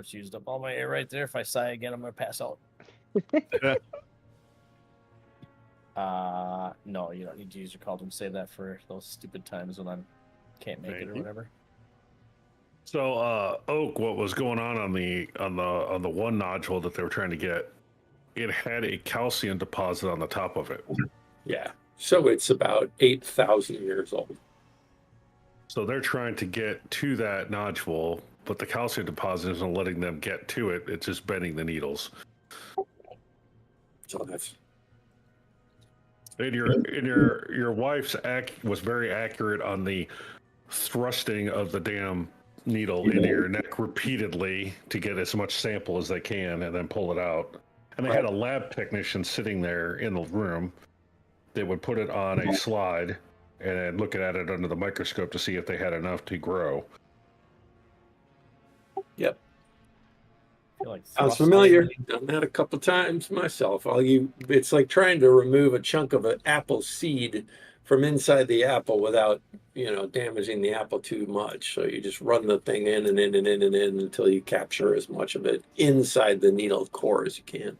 much used up all my air right there. If I sigh again, I'm gonna pass out. No, you don't need to use your cauldron. Save that for those stupid times when I can't make it or whatever. So, Oak, what was going on the one nodule that they were trying to get? It had a calcium deposit on the top of it. Yeah. So it's about 8,000 years old. So they're trying to get to that nodule, but the calcium deposit isn't letting them get to it. It's just bending the needles. So that's. And your wife's was very accurate on the thrusting of the damn needle into your neck repeatedly to get as much sample as they can and then pull it out. And they had a lab technician sitting there in the room. They would put it on a slide and look at it under the microscope to see if they had enough to grow. Yep. I feel like Sounds familiar. Done that a couple times myself. It's like trying to remove a chunk of an apple seed from inside the apple without, damaging the apple too much. So you just run the thing in and in and in and in until you capture as much of it inside the needle core as you can.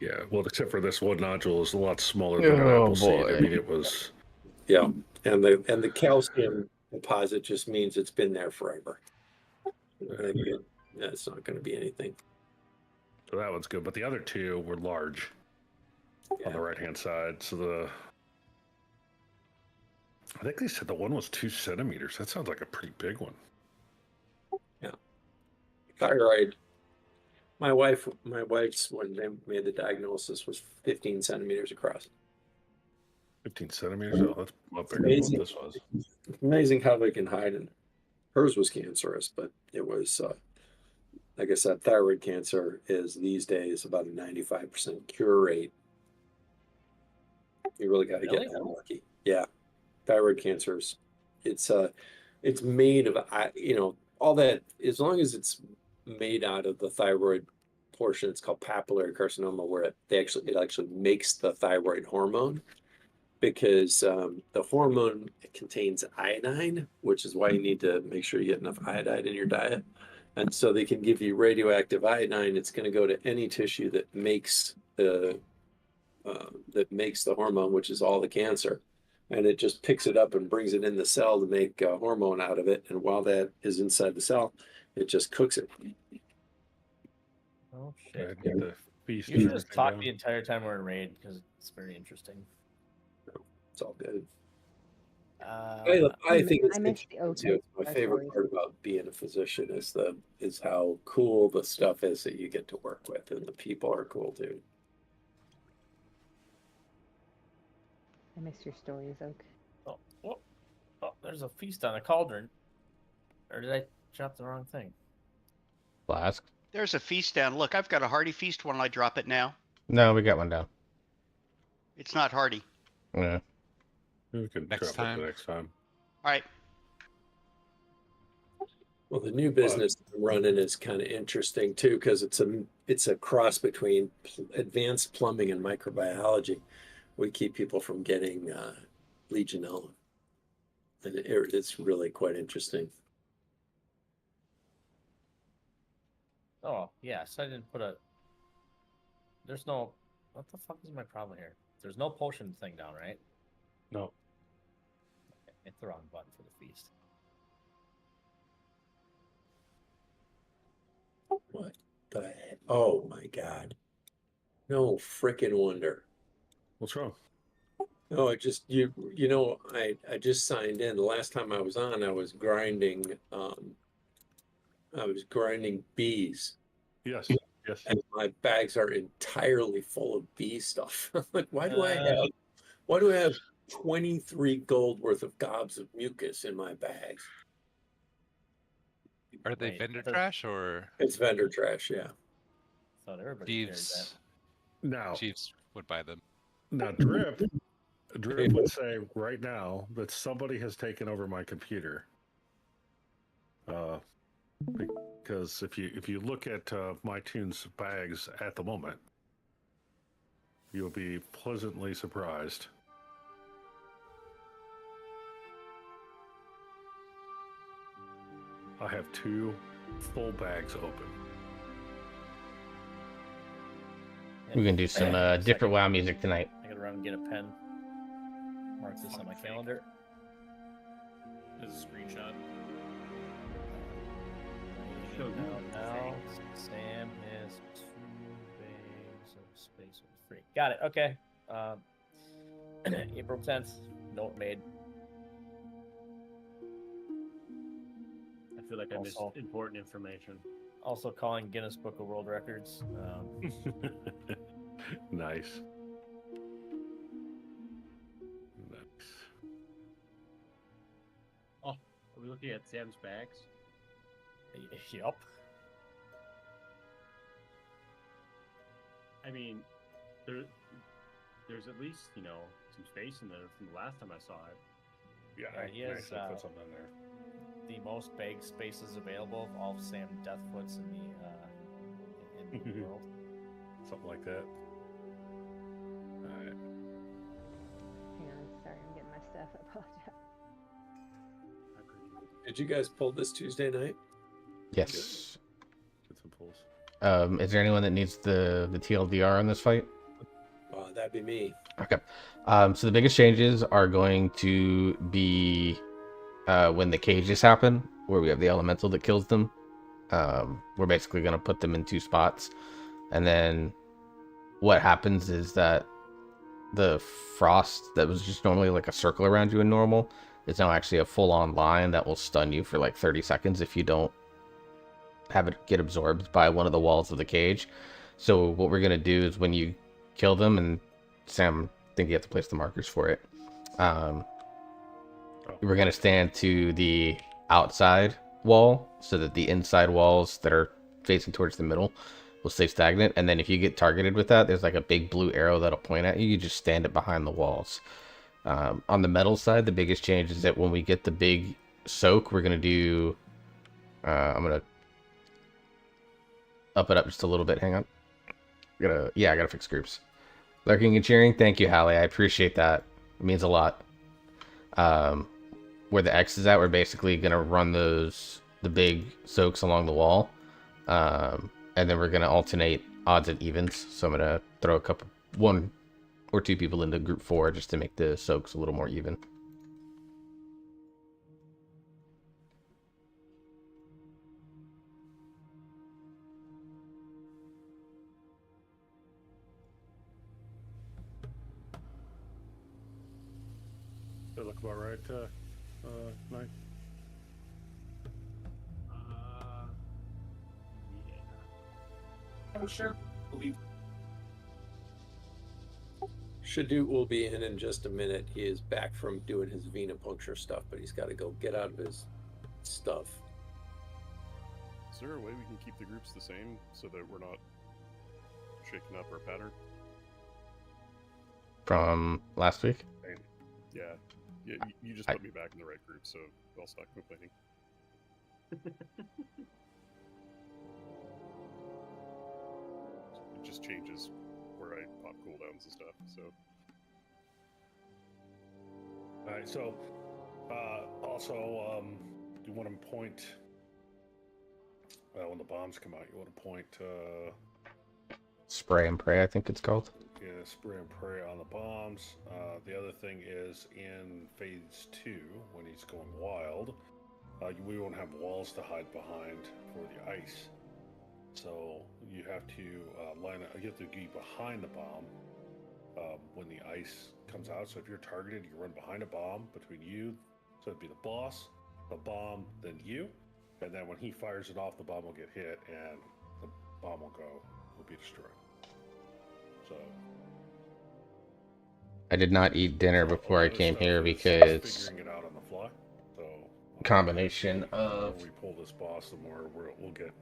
Yeah, well, except for this one nodule is a lot smaller than an apple seed. I mean, it was. Yeah, and the calcium deposit just means it's been there forever. That's not going to be anything. So that one's good, but the other two were large on the right-hand side. So I think they said the one was 2 centimeters. That sounds like a pretty big one. Yeah. Thyroid. My wife's, when they made the diagnosis, was 15 centimeters across. 15 centimeters? Oh, that's a lot bigger than what this was. It's amazing how they can hide it. Hers was cancerous, but it was, like I said, thyroid cancer is these days about a 95% cure rate. You really got to get that lucky. Yeah. Thyroid cancers. It's made of, all that, as long as it's made out of the thyroid portion, it's called papillary carcinoma, where it actually makes the thyroid hormone, because the hormone contains iodine, which is why you need to make sure you get enough iodine in your diet. And so they can give you radioactive iodine. It's going to go to any tissue that makes the hormone, which is all the cancer. And it just picks it up and brings it in the cell to make hormone out of it. And while that is inside the cell, it just cooks it. Oh, shit. You should just talk the entire time we're in raid, because it's very interesting. It's all good. I think it's interesting too. My favorite part about being a physician is how cool the stuff is that you get to work with, and the people are cool too. I miss your stories, Oak. Oh, there's a feast on a cauldron. Or did I drop the wrong thing? Flask. There's a feast down. Look, I've got a hearty feast. Why don't I drop it now? No, we got one down. It's not hearty. Yeah. We can drop it the next time. All right. Well, the new business I'm running is kind of interesting too, because it's a cross between advanced plumbing and microbiology. We keep people from getting Legionella, and it's really quite interesting. Oh, yes, I didn't put there's no, what the fuck is my problem here? There's no potion thing down, right? No. Okay, hit the wrong button for the feast. What the heck? Oh my God. No frickin' wonder. What's wrong? No, I just I just signed in. The last time I was on, I was grinding bees. Yes. And my bags are entirely full of bee stuff. Like, why do I have 23 gold worth of gobs of mucus in my bags? Are they vendor trash or? It's vendor trash, yeah. Thought everybody carried that. Now, Chiefs would buy them. Now, Drip would say right now that somebody has taken over my computer. Because if you look at my tunes bags at the moment, you'll be pleasantly surprised. I have 2 full bags open. We can do some different WoW music tonight. I gotta run and get a pen. Mark this on my calendar. This is a screenshot. Now, Sam has 2 bags of space free. Got it. Okay. April 10th. Note made. I feel like I missed Also- important information. Also calling Guinness Book of World Records. Nice. Oh, are we looking at Sam's bags? Yup. I mean, there's at least, you know, some space in there from the last time I saw it. Yeah, Yeah, I he has, actually put something in there. The most bag spaces available of all Sam Deathfoots in the world. Something like that. All right. Hang on, sorry, I'm getting my stuff. I apologize. Did you guys pull this Tuesday night? Yes. Get some pulls. Is there anyone that needs the TLDR on this fight? That'd be me. Okay. So the biggest changes are going to be when the cages happen, where we have the elemental that kills them. We're basically going to put them in 2 spots. And then what happens is that the frost that was just normally like a circle around you in normal is now actually a full-on line that will stun you for like 30 seconds if you don't have it get absorbed by one of the walls of the cage. So what we're going to do is when you kill them, and Sam, I think you have to place the markers for it, we're going to stand to the outside wall so that the inside walls that are facing towards the middle will stay stagnant. And then if you get targeted with that, there's like a big blue arrow that'll point at you. You just stand it behind the walls. On the metal side, the biggest change is that when we get the big soak, we're going to do... I'm going to up it up just a little bit. Hang on. I gotta fix groups. Lurking and cheering. Thank you, Hallie. I appreciate that. It means a lot. Where the X is at, we're basically going to run the big soaks along the wall. And then we're going to alternate odds and evens. So I'm going to throw 1 or 2 people into group 4 just to make the soaks a little more even. That look about right, Mike? Yeah. I'm sure. Shadut will be in just a minute. He is back from doing his venipuncture stuff, but he's got to go get out of his stuff. Is there a way we can keep the groups the same so that we're not shaking up our pattern? From last week? Yeah. You just put me back in the right group, so I'll stop complaining. It just changes where I pop cooldowns and stuff, so. Alright, so also you want to point when the bombs come out, you want to point Spray and pray, I think it's called. yeah, spray and pray on the bombs. The other thing is in phase 2, when he's going wild, we won't have walls to hide behind for the ice. So you have to line up, you have to be behind the bomb when the ice comes out. So if you're targeted, you run behind a bomb between you. So it'd be the boss, the bomb, then you. And then when he fires it off, the bomb will get hit and the bomb will be destroyed. So I did not eat dinner before I came here It's because figuring it out on the fly. So combination the of more we pull this boss, the more we'll get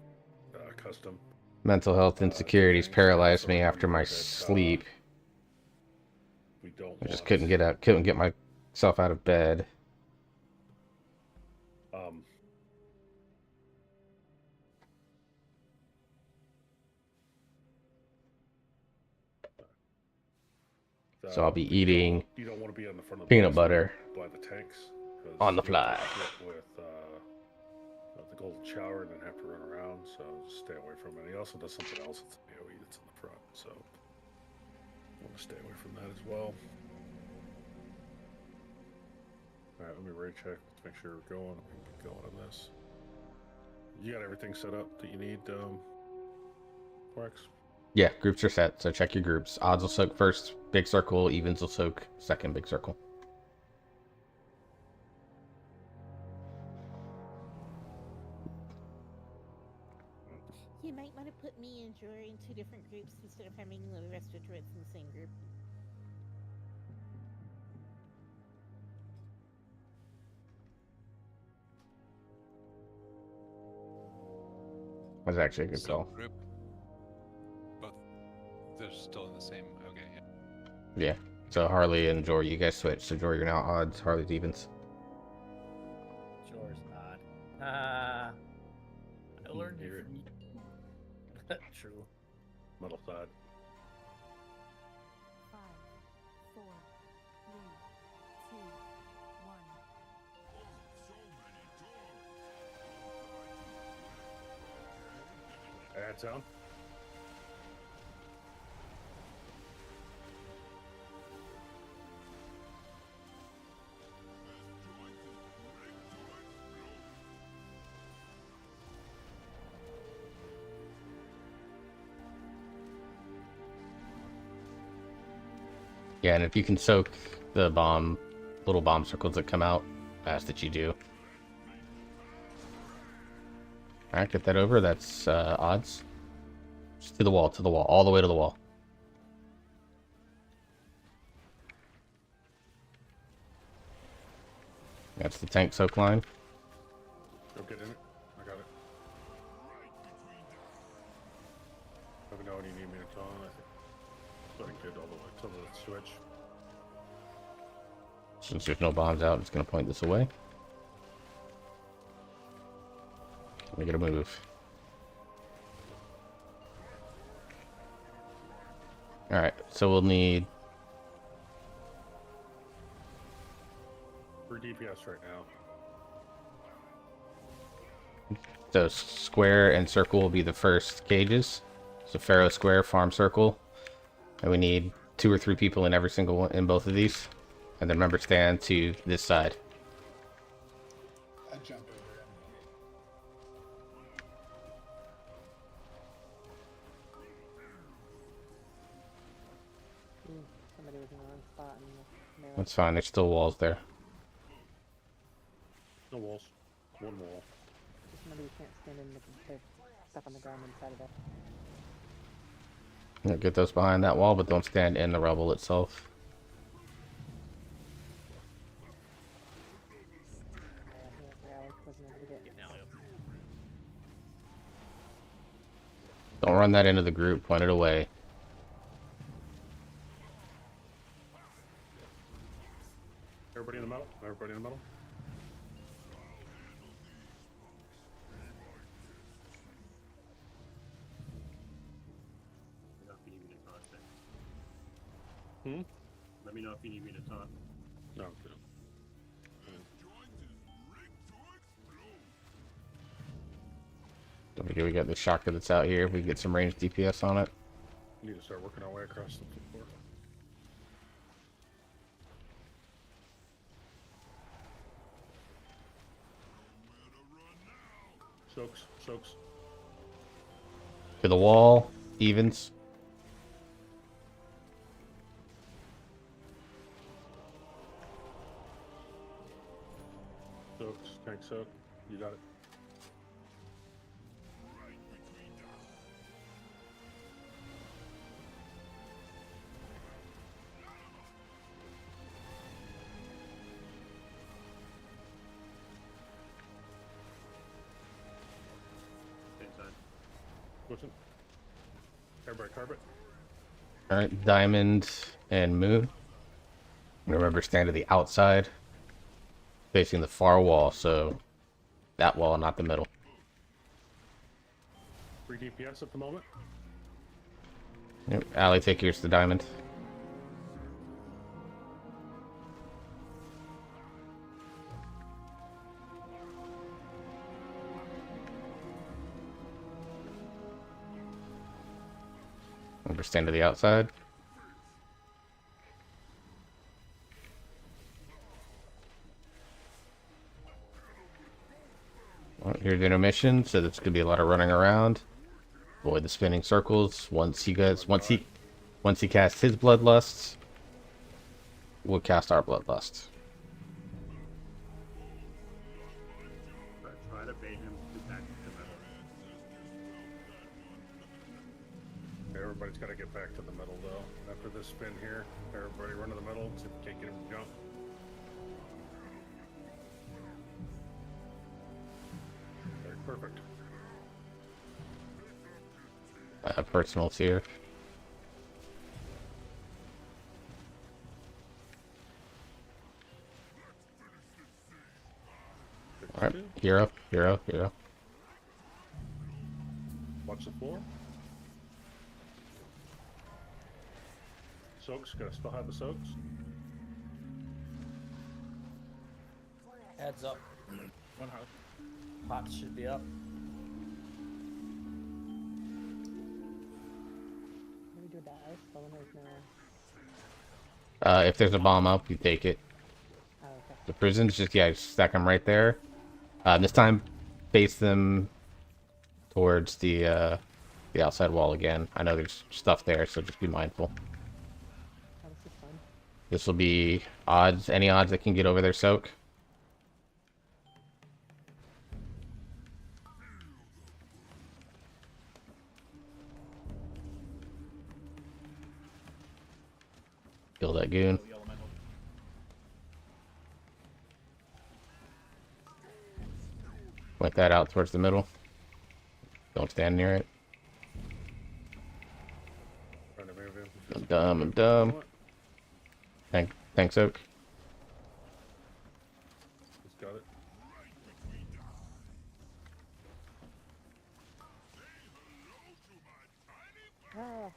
custom. mental health insecurities paralyzed me after my sleep. We don't. I just want- couldn't get myself out of bed. So I'll be eating You don't want to be on the front of the peanut bus butter by the tanks 'cause on the you fly. get with the golden shower and then have to run around. So just stay away from it. He also does something else. It's AOE that's in the front. So want to stay away from that as well. All right, let me rate check. Let's make sure we're going. We can get going on this. You got everything set up that you need, Rex? Yeah, groups are set, so check your groups. Odds will soak first, big circle. Evens will soak second, big circle. You might want to put me and Jor in 2 different groups instead of having the rest of droids in the same group. That's actually a good So call. group. Both. They're still in the same. Okay. Yeah. So Harley and Jor, you guys switch. So Jor, you're now odds. Harley's evens. Yours odd. I learned it Hear it. from you. True. Metal side. 5, 4, 3, 2, 1. Add sound. Yeah, and if you can soak the little bomb circles that come out, I ask that you do. Alright, get that over. That's odds. Just to the wall, all the way to the wall. That's the tank soak line. Go get in it. I got it. Let me know when you need me to tell. I think so I can get all the way to the switch. Since there's no bombs out, it's going to point this away. We gotta move. Alright, so we'll need 3 DPS right now. the square and circle will be the first cages. So Pharaoh Square, Farm Circle. And we need 2 or 3 people in every single one in both of these. And then remember, stand to this side. I jumped over Somebody was in the wrong spot in the middle. That's fine, there's still walls there. No walls. One wall. Just remember you can't stand in the stuff on the ground inside of that. Yeah, get those behind that wall, but don't stand in the rubble itself. Alex wasn't able to get. Don't run that into the group, point it away. Everybody in the middle? Everybody in the middle? Let me know if you need me to talk. No, good. Don't forget we got the shocker that's out here. We can get some ranged DPS on it. We need to start working our way across the floor. Soaks. To the wall, evens. Soaks, tank soak. You got it. Same side. Listen. Everybody carpet. Alright, diamond and moon. Remember, stand to the outside, facing the far wall, so that wall, not the middle. 3 DPS at the moment. Yep, Allie, take yours to diamond. Remember, stand to the outside. Here's intermission, so there's gonna be a lot of running around. Avoid the spinning circles. Once he casts his bloodlusts, we'll cast our bloodlust. Try to bait him back to the middle. Everybody's got to get back to the middle, though. After this spin here, everybody run to the middle. See if we can't get him to jump. Very perfect. Personal here. Alright, hero. Watch the floor. Soaks, gotta still have the soaks. Heads up. One heart. Pots should be up. Let me do that. So when there's no. If there's a bomb up, you take it. Oh, okay. The prisons, just stack them right there. This time, face them towards the outside wall again. I know there's stuff there, so just be mindful. Oh, this is fun. This will be odds, any odds that can get over their soak. Kill that goon. Point that out towards the middle. Don't stand near it. Trying to move him. I'm dumb. Thanks, Oak. He's got it. Ah,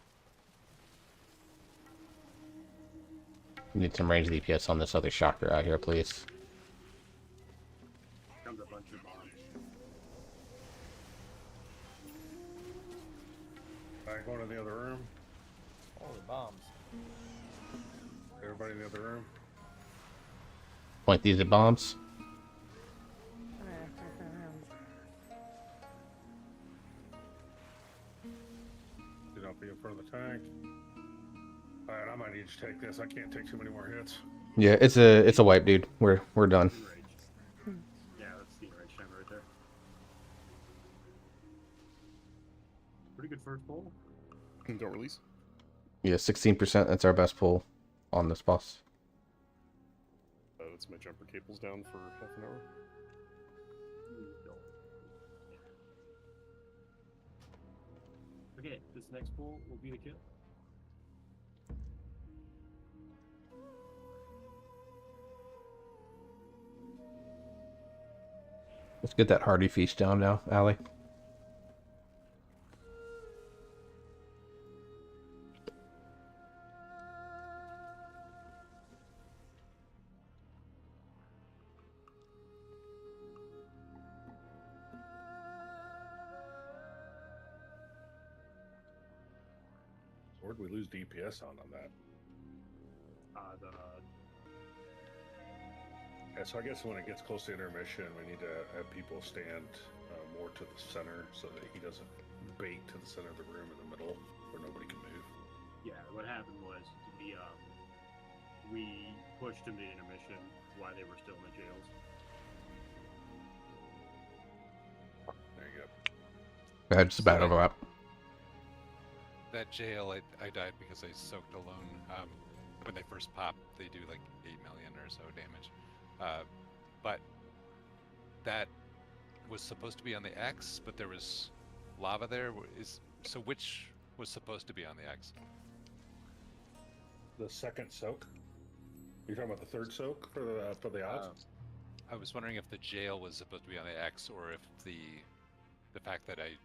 Need some range DPS on this other shocker out here, please. Comes a bunch of bombs. Alright, going to the other room. Holy bombs. Everybody in the other room. Point these at bombs. Do not be in front of the tank. Alright, I might need to take this. I can't take too many more hits. Yeah, it's a wipe, dude. We're done. Yeah, that's the enrage timer right there. Pretty good first pull. Don't release. Yeah, 16%. That's our best pull on this boss. That's my jumper cables down for half an hour. Okay, this next pull will be the kill. Let's get that hearty feast down now, Allie. Where'd we lose DPS on that? Yeah, so I guess when it gets close to intermission, we need to have people stand more to the center so that he doesn't bait to the center of the room in the middle where nobody can move. Yeah, what happened was we pushed him to intermission while they were still in the jails. There you go. That's about overlap. That jail, I died because I soaked alone. When they first pop, they do like 8 million or so damage. But that was supposed to be on the X, but there was lava there. So which was supposed to be on the X? The second soak? You're talking about the third soak for the odds? I was wondering if the jail was supposed to be on the X, or if the fact that I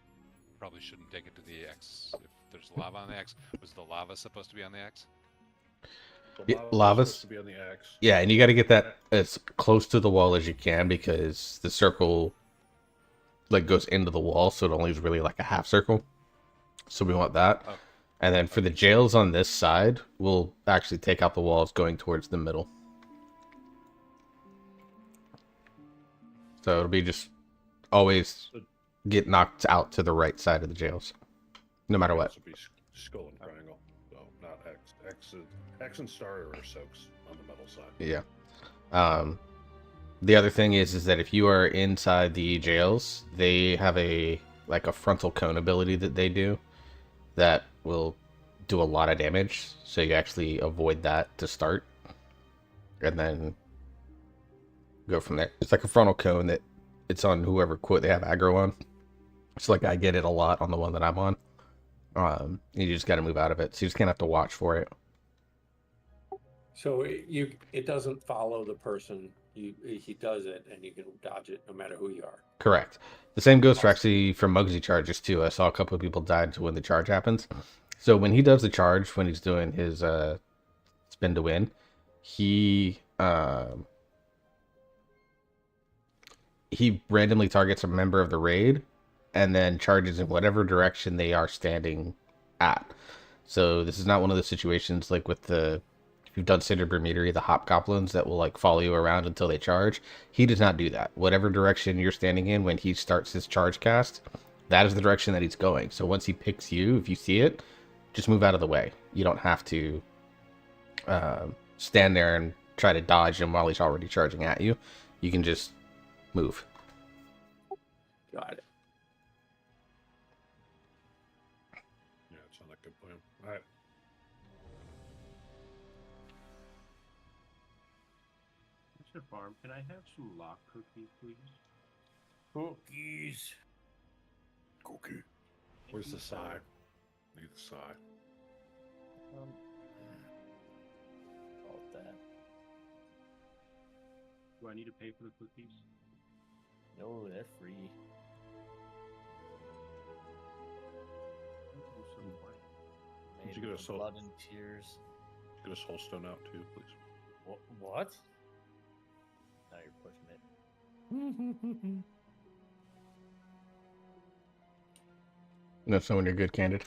probably shouldn't take it to the X. If there's lava on the X, was the lava supposed to be on the X? The lava's supposed to be on the X. Yeah, and you got to get that as close to the wall as you can because the circle like goes into the wall, so it only is really like a half circle. So we want that. Oh. And then for the jails on this side, we'll actually take out the walls going towards the middle. So it'll be just always get knocked out to the right side of the jails, no matter what. This would be skull and triangle, so not X. X and star are soaks on the metal side. Yeah. The other thing is that if you are inside the jails, they have a frontal cone ability that they do that will do a lot of damage. So you actually avoid that to start, and then go from there. It's like a frontal cone that it's on whoever quote they have aggro on. It's like I get it a lot on the one that I'm on. You just got to move out of it, so you just kind of have to watch for it. So it doesn't follow the person. He does it, and you can dodge it no matter who you are. Correct. The same goes for actually for Muggsy charges too. I saw a couple of people died when the charge happens. So when he does the charge, when he's doing his spin to win, he randomly targets a member of the raid and then charges in whatever direction they are standing at. So this is not one of the situations like with if you've done Cinder Bermuda, the hobgoblins that will like follow you around until they charge. He does not do that. Whatever direction you're standing in when he starts his charge cast, that is the direction that he's going. So once he picks you, if you see it, just move out of the way. You don't have to stand there and try to dodge him while he's already charging at you. You can just move. Got it. Yeah, it sounds like a good plan. All right. Mr. Farm, can I have some lock cookies, please? Cookies. Cookie. Where's the side? Need the side. About that. Do I need to pay for the cookies? No, they're free. Did you get a soul? Blood and tears. Get a soul stone out too, please. What? Now you're pushing it. That's when you're good, Candid.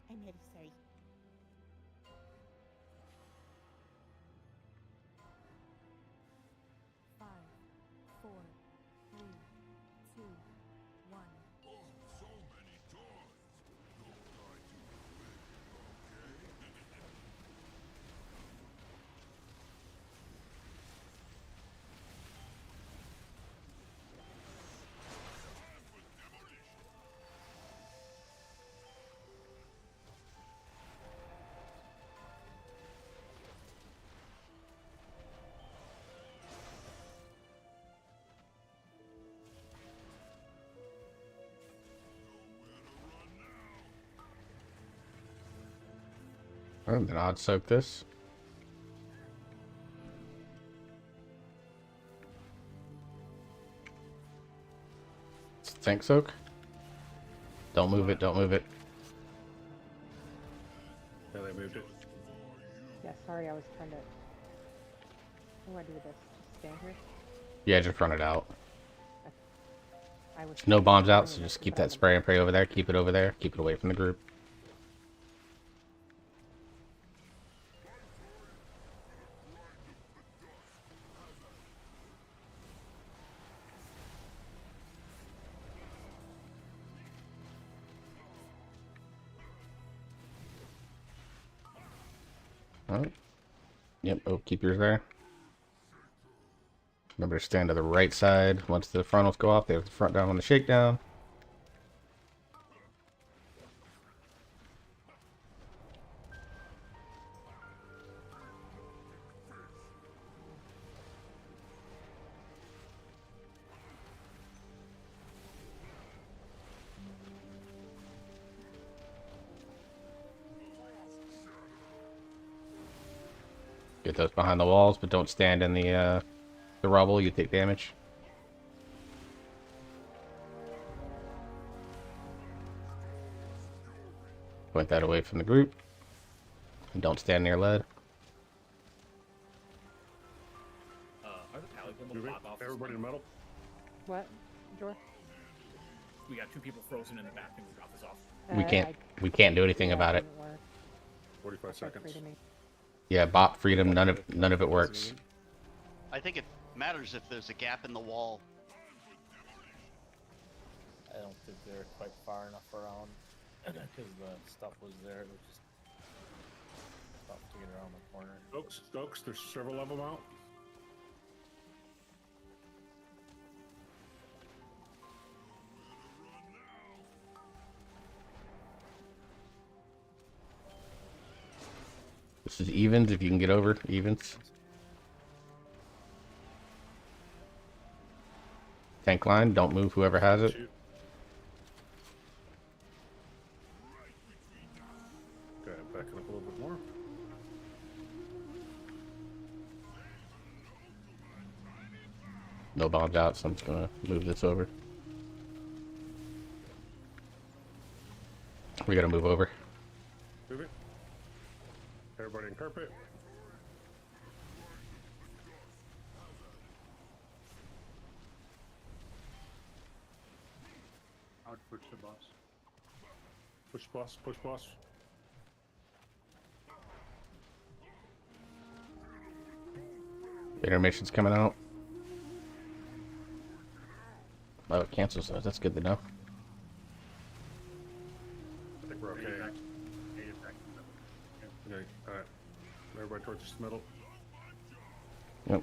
I'm ready, sorry. Five, four, three, two, one. So many toys. Don't try to win, okay? Then I'd soak this. Tank soak. Don't move it. Don't move it. Yeah, they moved it. Yeah, sorry, I was trying to. What do I do with this? Just stand here? Yeah, just run it out. I was No trying to bombs stand out, here so just to keep put that spray and pray over there. Keep it over there. Keep it away from the group. Alright. Yep, oh, keep yours there. Remember to stand to the right side. Once the frontals go off, they have the front down on the shakedown. Get those behind the walls, but don't stand in the rubble. You take damage. Point that away from the group. And don't stand near lead. Are the pallets able to Moving. pop off? Everybody in metal. What? Jor? We got two people frozen in the back and we drop this off. We can't do anything about it. 45 seconds. Yeah, bot freedom. None of it works. I think it matters if there's a gap in the wall. I don't think they're quite far enough around because the stuff was there. It was just tough to get around the corner. Stokes, there's several of them out. This is evens. If you can get over evens. Tank line. Don't move. Whoever has it. Okay, backing up a little bit more. No bombs out, so I'm just gonna move this over. We gotta move over. Move it. Everybody in carpet. I would push the boss. Push boss, push boss. Intermission's coming out. Oh, it cancels those. That's good to know. I think we're okay. Okay, alright. Everybody towards the middle. Yep.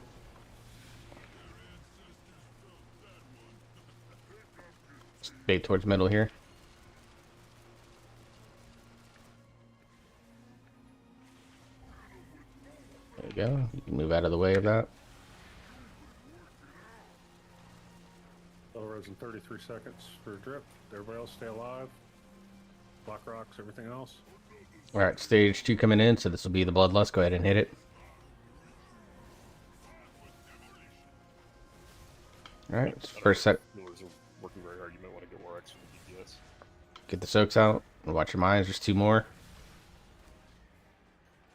Stay towards middle here. There you go. You can move out of the way of that. Otherwise in 33 seconds for a drip. Everybody else stay alive. Block rocks, everything else. Alright, stage 2 coming in, so this will be the Bloodlust. Go ahead and hit it. Alright, first set. Millers are working very hard. You might want to get more X for the DPS. Get the soaks out. And watch your mines. There's 2 more.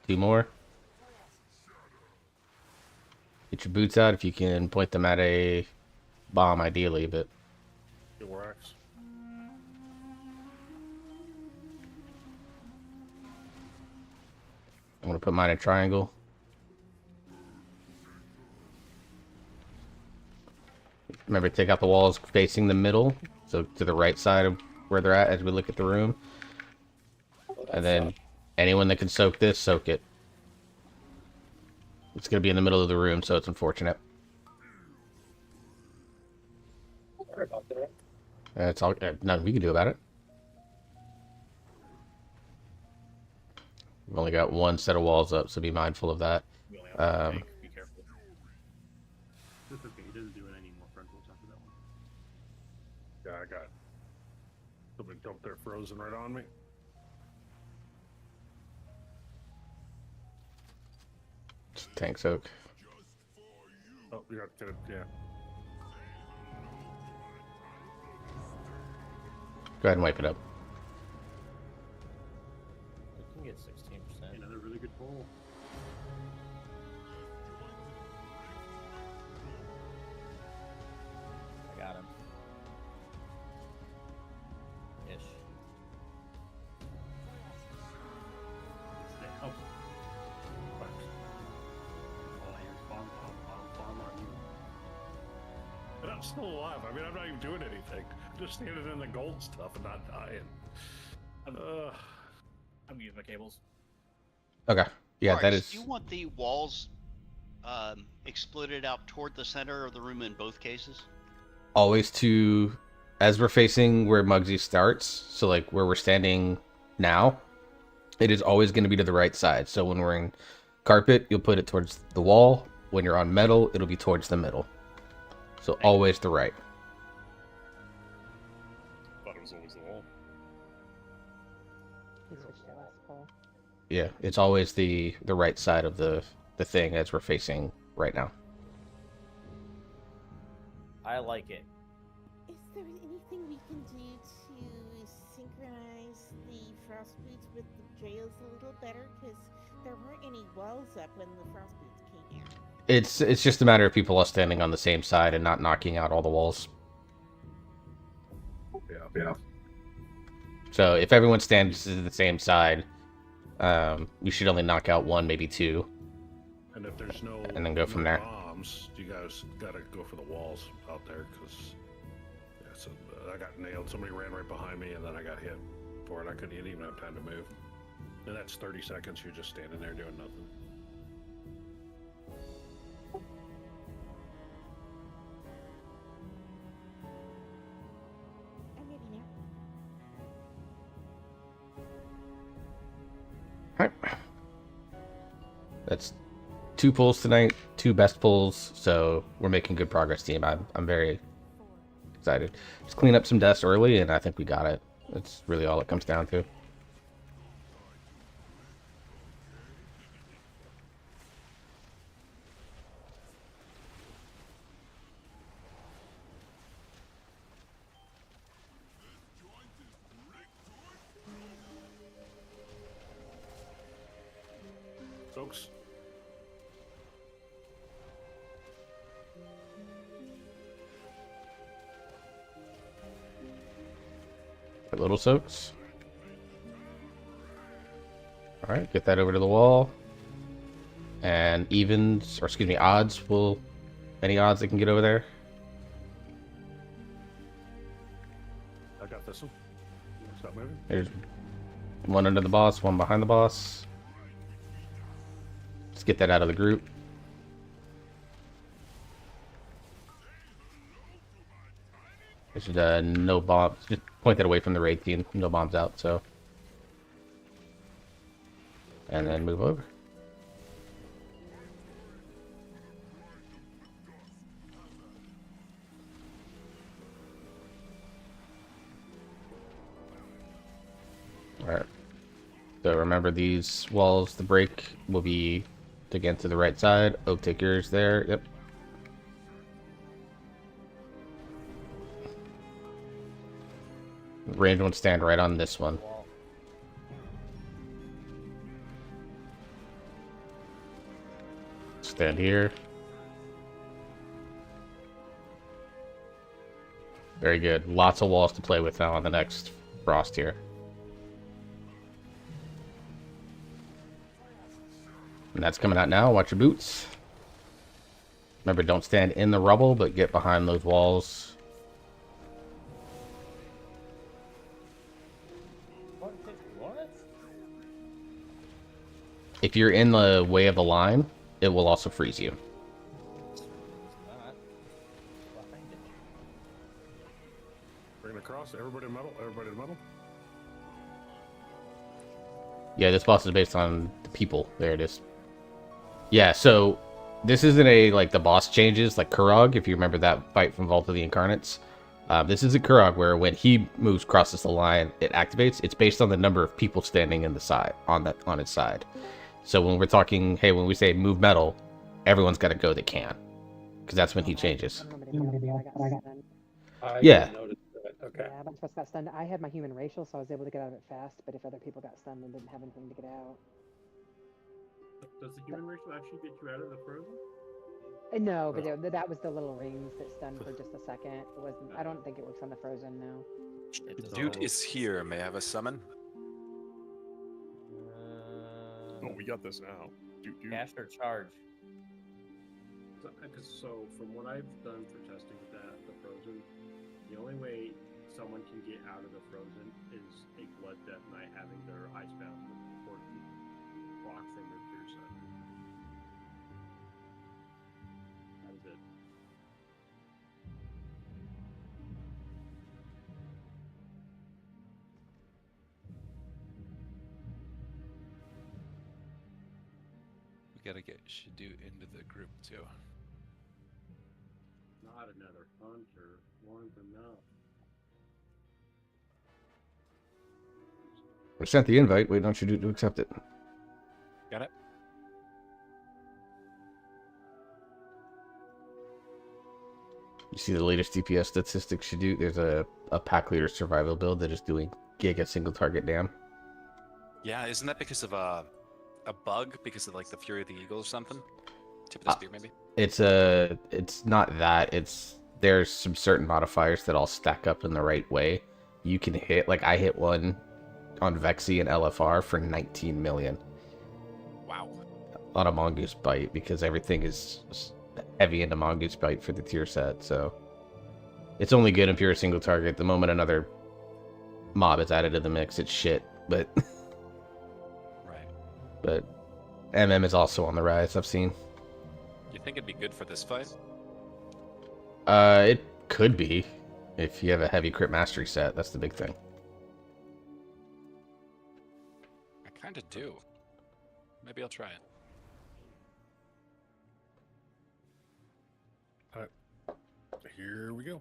2 more. Get your boots out if you can point them at a bomb, ideally, but... Get more X. I'm going to put mine in triangle. Remember, take out the walls facing the middle, so to the right side of where they're at as we look at the room. And then anyone that can soak this, soak it. It's going to be in the middle of the room, so it's unfortunate. Sorry about that. It's all nothing we can do about it. We've only got 1 set of walls up, so be mindful of that. We only have one tank, be careful. That's okay. He doesn't do it any more frontals after that one. Yeah, I got somebody dumped their frozen right on me. Tank soak. Oh, you got to, yeah. Go ahead and wipe it up. We can get 16%. Another really good pull. I got him. Ish. Stay up. Oh, here's bomb on you. But I'm still alive. I mean, I'm not even doing anything. I'm just standing in the gold stuff and not dying. I'm using my cables. Okay. Yeah, Alright, that so is... do you want the walls exploded out toward the center of the room in both cases? always to, as we're facing where Muggsy starts, so like where we're standing now, it is always going to be to the right side. So when we're in carpet, you'll put it towards the wall. When you're on metal, it'll be towards the middle. So always the right. Thought it was always the wall. He switched it last poll. Yeah, it's always the right side of the thing as we're facing right now. I like it. Is there anything we can do to synchronize the frost boots with the jails a little better? Because there weren't any walls up when the frost boots came out. It's just a matter of people all standing on the same side and not knocking out all the walls. Yeah. So if everyone stands to the same side, You should only knock out one, maybe two. And if there's no And then go from no there. bombs, you guys gotta go for the walls out there because so I got nailed. Somebody ran right behind me, and then I got hit for it. I couldn't even have time to move. And that's 30 seconds. You're just standing there doing nothing. I'm ready now. Alright. That's 2 pulls tonight, 2 best pulls, so we're making good progress, team. I'm very excited. Just clean up some deaths early, and I think we got it. That's really all it comes down to. Folks. Little soaks. Alright, get that over to the wall. And evens, or excuse me, odds will... Any odds they can get over there? I got this one. Stop moving. There's one under the boss, one behind the boss. Let's get that out of the group. There's no bombs. Just point that away from the raid team. No bombs out, so. And then move over. Alright. So remember these walls, the break will be again to the right side. Oak, take yours there. Yep. Range won't stand right on this one. Stand here. Very good. Lots of walls to play with now on the next frost here. And that's coming out now. Watch your boots. Remember, don't stand in the rubble, but get behind those walls. What? If you're in the way of the line, it will also freeze you. Bring it across. Everybody in metal. Everybody in metal. Yeah, this boss is based on the people. There it is. Yeah, so this isn't a, like, the boss changes, like Kurog, if you remember that fight from Vault of the Incarnates. This is a Kurog where when he moves crosses the line, it activates. It's based on the number of people standing in the side, on its side. So when we're talking, hey, when we say move metal, everyone's got to go that can. Because that's when he changes. Yeah. Okay. Yeah, a bunch of us got stunned. I had my human racial, so I was able to get out of it fast, but if other people got stunned and didn't have anything to get out. Does the human racial actually get you out of the frozen? No, but that was the little rings that stunned for just a second. It wasn't. I don't think it works on the frozen now. Dude is here. May I have a summon? Oh, we got this now. Dude. Cash or charge? So from what I've done for testing with the frozen, the only way someone can get out of the frozen is a Blood Death Knight having their icebound with 4 feet blocked from their clear side. That is it. We gotta get Shadu into the group too. Not another hunter. Want enough. We sent the invite. Wait, don't you do to accept it? Got it. You see the latest DPS statistics should do. There's a pack leader survival build that is doing giga single target dam. Yeah, isn't that because of a bug? Because of like the Fury of the Eagle or something? Tip of the spear, maybe? It's not that. There's some certain modifiers that all stack up in the right way. You can hit, like I hit one on Vexy and LFR for 19 million. Wow. A lot of Mongoose Bite because everything is heavy into Mongoose Bite for the tier set, so it's only good if you're a single target. The moment another mob is added to the mix, it's shit. But Right. but MM is also on the rise, I've seen. You think it'd be good for this fight? It could be if you have a heavy crit mastery set. That's the big thing. I kind of do. Maybe I'll try it. All right. Here we go.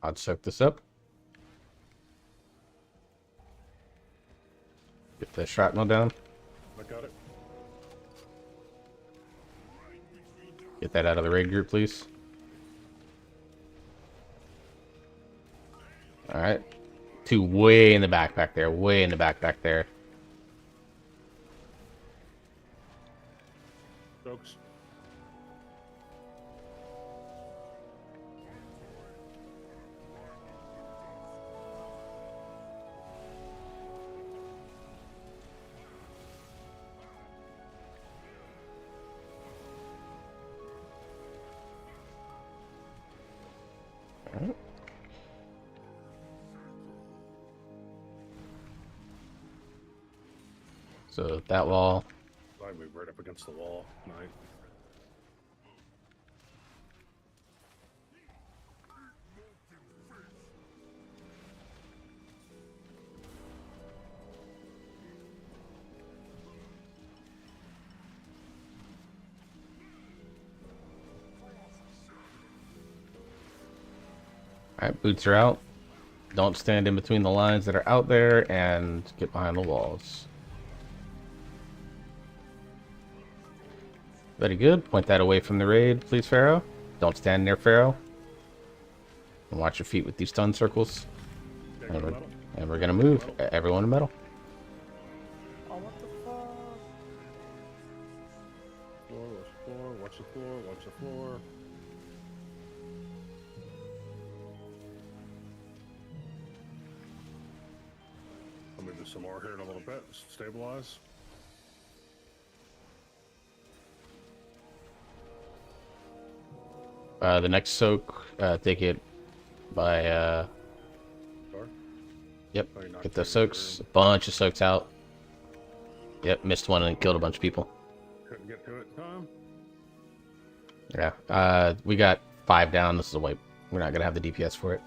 I'll soak this up. Get the shrapnel down. I got it. Get that out of the raid group, please. Alright. Two way in the back there. Way in the back there. Folks. Alright. So that wall. I moved right up against the wall. Right. Alright, boots are out. Don't stand in between the lines that are out there and get behind the walls. Very good. Point that away from the raid, please, Pharaoh. Don't stand near Pharaoh. And watch your feet with these stun circles. And we're gonna move. Everyone in metal. Oh, what the fuck? Floor, watch the floor, watch the floor. I'll move this some more here in a little bit. Stabilize. The next soak, take it by, Yep, get those soaks. A bunch of soaks out. Yep, missed one and killed a bunch of people. Couldn't get to it in time. Yeah, we got 5 down. This is a wipe. We're not gonna have the DPS for it.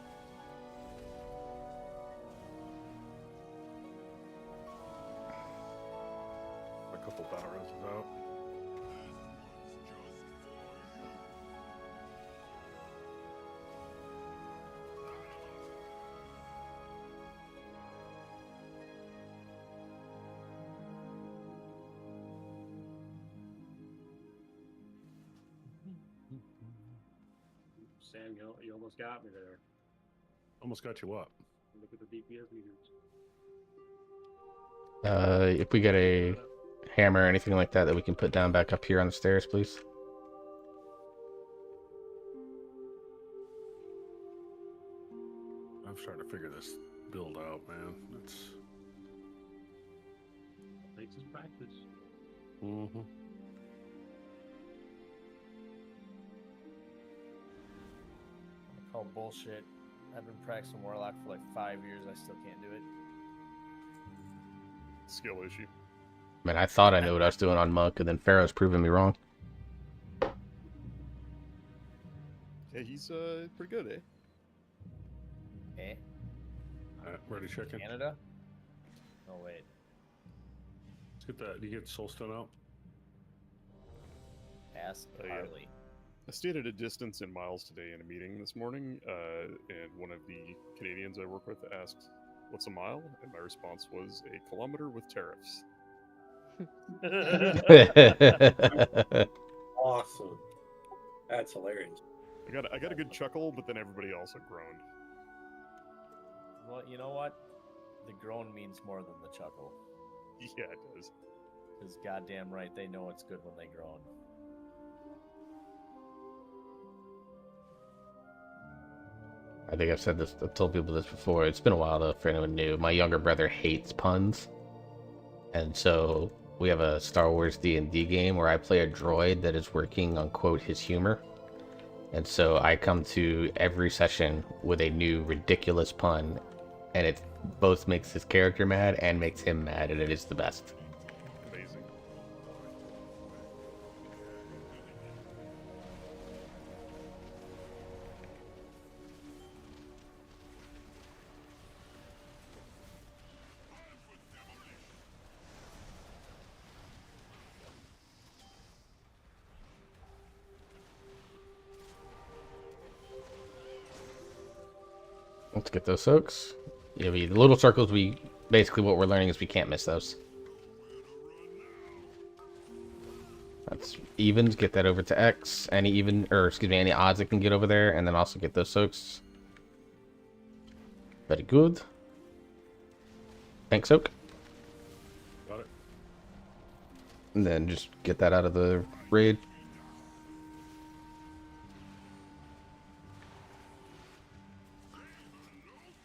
A couple battle roses out. Sam, you almost got me there. Almost got you up. Look at the DPS meters. If we get a hammer or anything like that we can put down back up here on the stairs, please. I'm starting to figure this build out, man. It's Takes his practice. mm-hmm. I call bullshit. I've been practicing Warlock for like 5 years. I still can't do it. Skill issue. Man, I thought I knew what I was doing on Monk, and then Pharaoh's proving me wrong. Yeah, he's pretty good, eh? Okay. Ready, chicken? Canada? No, wait. Let's get that. Do you get Soulstone out? Ask yeah. Harley. I stayed at a distance in miles today in a meeting this morning, and one of the Canadians I work with asked, "What's a mile?" And my response was, "A kilometer with tariffs." Awesome. That's hilarious. I got a good chuckle, but then everybody also groaned. Well, you know what? The groan means more than the chuckle. Yeah, it does. Because goddamn right, they know it's good when they groan. I think I've said this, I've told people this before. It's been a while though, for anyone new. My younger brother hates puns. And so we have a Star Wars D&D game where I play a droid that is working on, quote, his humor. And so I come to every session with a new ridiculous pun, and it both makes his character mad and makes him mad, and it is the best. Amazing. Let's get those soaks. Yeah, the little circles, basically what we're learning is we can't miss those. That's evens, get that over to X. Any any odds that can get over there, and then also get those soaks. Very good. Thanks, soak. Got it. And then just get that out of the raid.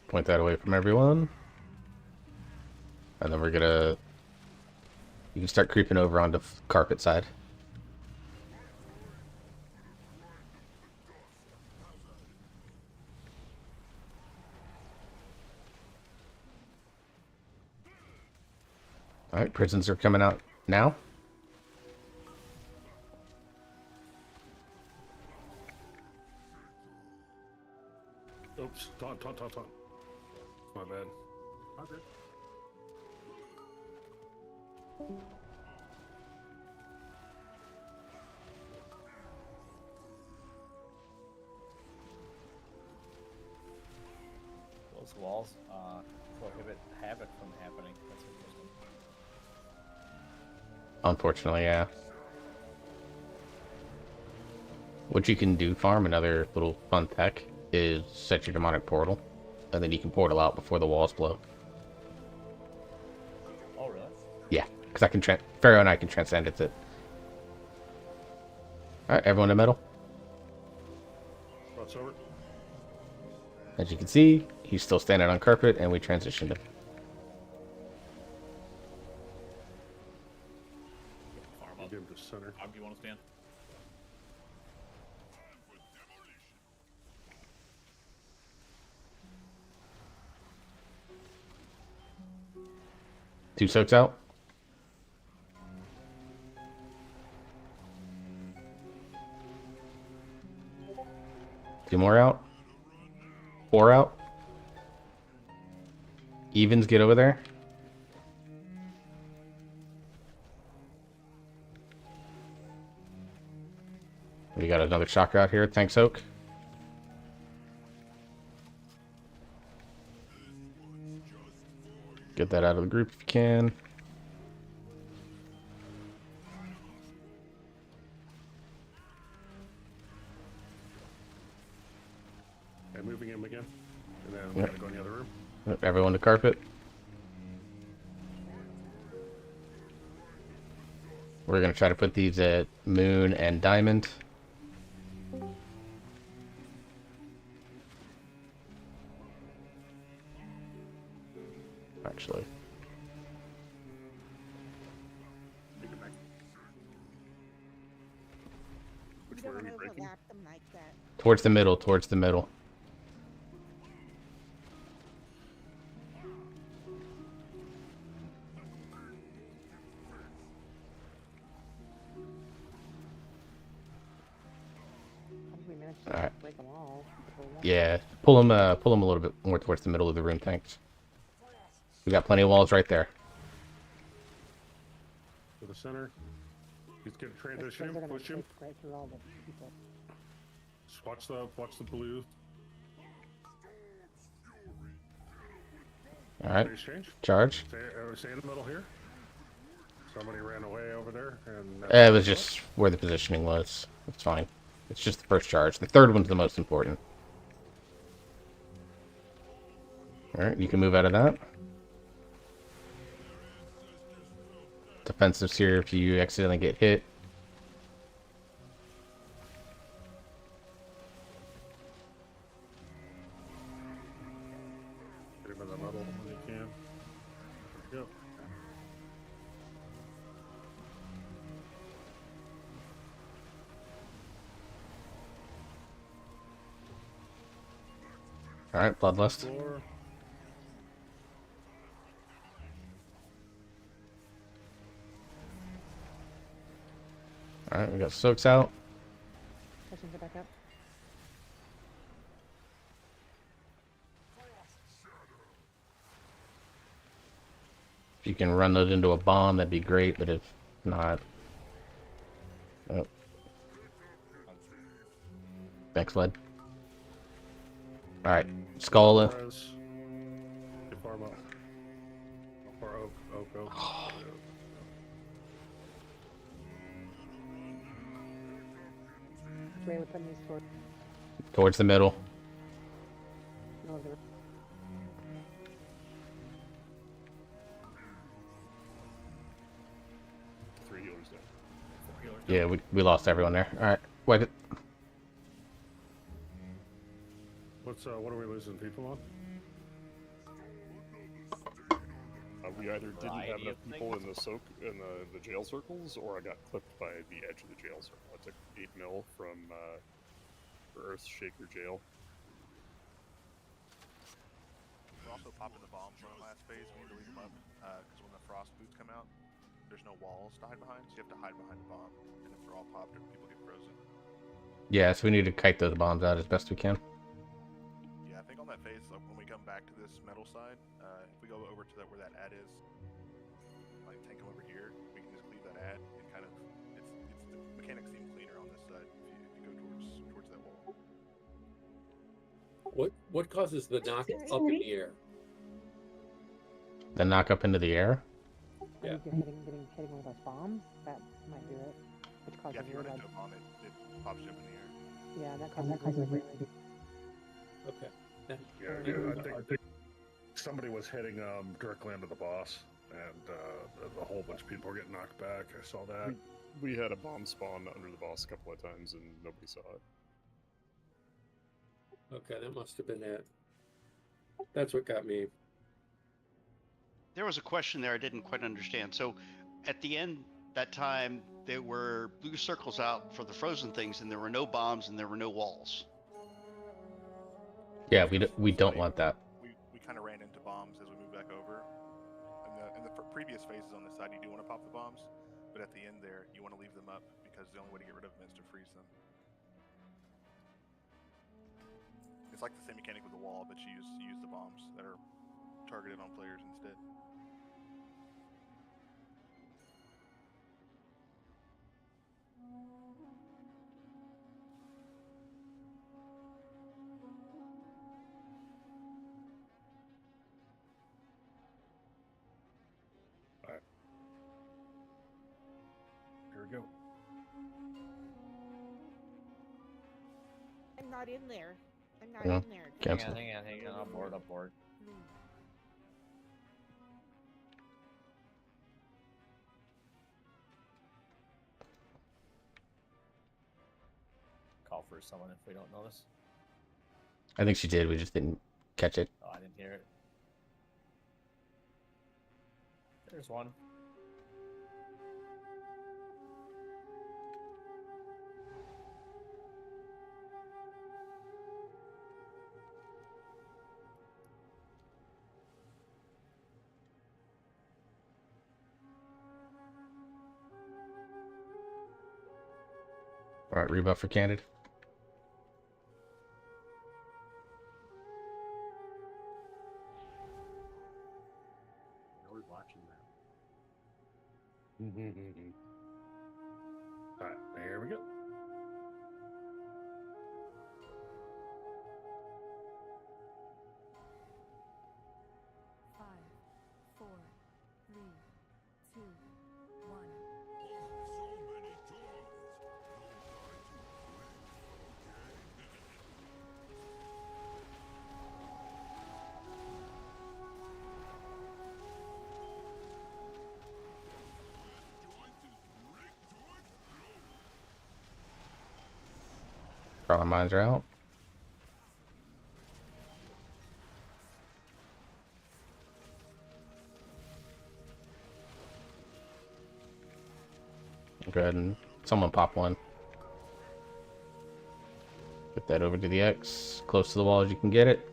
Point that away from everyone. And then you can start creeping over onto carpet side. Alright, prisons are coming out now. Oops, taunt. My bad. Okay. Those walls prohibit havoc from happening. That's interesting. Unfortunately, yeah. What you can do, farm, another little fun tech, is set your demonic portal, and then you can portal out before the walls blow. Oh, really? Yeah, because I can Pharaoh and I can transcend it. Alright, everyone in middle. Cross over. As you can see, he's still standing on carpet, and we transitioned him. Farm I'll up. give him to center. How do you want to stand? Two soaks out. Two more out. Four out. Evens, get over there. We got another shocker out here. Thanks, Oak. Get that out of the group if you can. And moving him again. And then we gotta go in the other room. Everyone to carpet. We're going to try to put these at Moon and Diamond. Actually. Take it back. You Which don't way are want we to breaking? overlap them like that. Towards the middle, towards the middle. How did we manage actually All right. break them all. if we want. Yeah, pull him a little bit more towards the middle of the room, thanks. We got plenty of walls right there. To the center. He's gonna Those transition things are him, gonna push him. take right through all the people. Just watch the blue. All right, Exchange. charge. Stay in the middle here. Somebody ran away over there, and It was just where the positioning was. It's fine. It's just the first charge. The third one's the most important. All right, you can move out of that. Defensive's here if you accidentally get hit. Get him in the middle when you can. There you go. All right, bloodlust. Floor. All right, we got soaks out. Pushing it back up. If you can run those into a bomb, that'd be great. But if not, oh. Thanks, Led. All right, Skull. Flores. Get far up. Far oak. Which way we're putting these towards? Towards the middle. Middle of the room. Three healers down. Four healers. Yeah, we lost everyone there. All right, wipe it. What are we losing people on? We either didn't have Variety enough of people in the soak in the jail circles, or I got clipped by the edge of the jail circle. I took 8 mil from Earthshaker jail. We're also popping the bombs on the last phase. We need to leave them up because when the frost boots come out, there's no walls to hide behind, so you have to hide behind the bomb. And if they're all popped, people get frozen. Yeah, so we need to kite those bombs out as best we can. Yeah, I think on that phase, like, when we come back to this metal side, if we go over to that where that ad is, like take them over here, we can just leave that ad and kind of it's the mechanics seem cleaner on this side if you go towards that wall. What causes the knock up in the air? Then knock up into the air. Yeah. I think you're hitting one of those bombs. That might do it. Which causes Yeah, if you run your into a bomb, it pops you up in the air. Yeah, that causes really. Okay. Yeah, I think somebody was heading directly into the boss, and a whole bunch of people were getting knocked back. I saw that. We had a bomb spawn under the boss a couple of times, and nobody saw it. Okay, that must have been it. That's what got me. There was a question there I didn't quite understand. So at the end that time, there were blue circles out for the frozen things, and there were no bombs and there were no walls. Yeah, we don't want that. We kind of ran into bombs as we moved back over. In the previous phases on this side, you do want to pop the bombs, but at the end there, you want to leave them up because the only way to get rid of them is to freeze them. It's like the same mechanic with the wall, but you use the bombs that are targeted on players instead. Alright. Here we go. I'm not in there. I'm not Yeah, in there. cancel. Hang on. I'll board. Call for someone if we don't notice. I think she did. We just didn't catch it. Oh, I didn't hear it. There's one. All right, rebuff for Candid. Alright, there we go. All our mines are out. Go ahead and someone pop one. Get that over to the X, close to the wall as you can get it.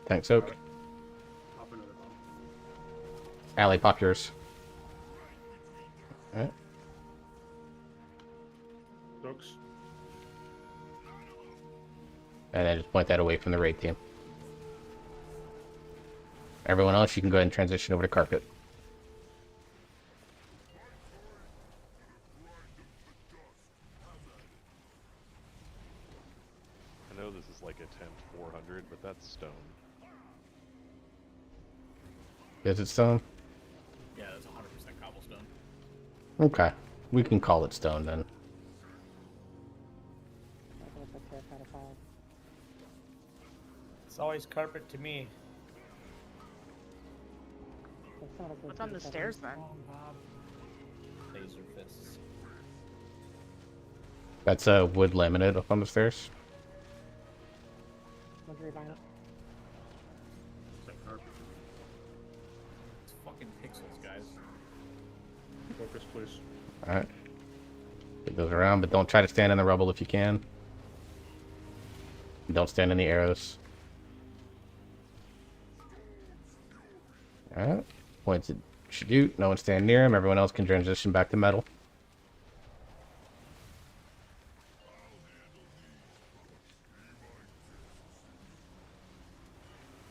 Thanks, Oak. Pop another bomb. Allie, pop yours. Alright. Oaks. And then just point that away from the raid team. Everyone else, you can go ahead and transition over to carpet. I know this is like a 10-400, but that's stone. Is it stone? Yeah, that's 100% cobblestone. Okay. We can call it stone then. It's always carpet to me. What's on the stairs then? Laser fists. That's a wood laminate up on the stairs. Luxury vinyl. It's like carpet. It's fucking pixels, guys. Focus, please. Alright. Get those around, but don't try to stand in the rubble if you can. Don't stand in the arrows. Alright. Points at shoot. No one stand near him. Everyone else can transition back to metal.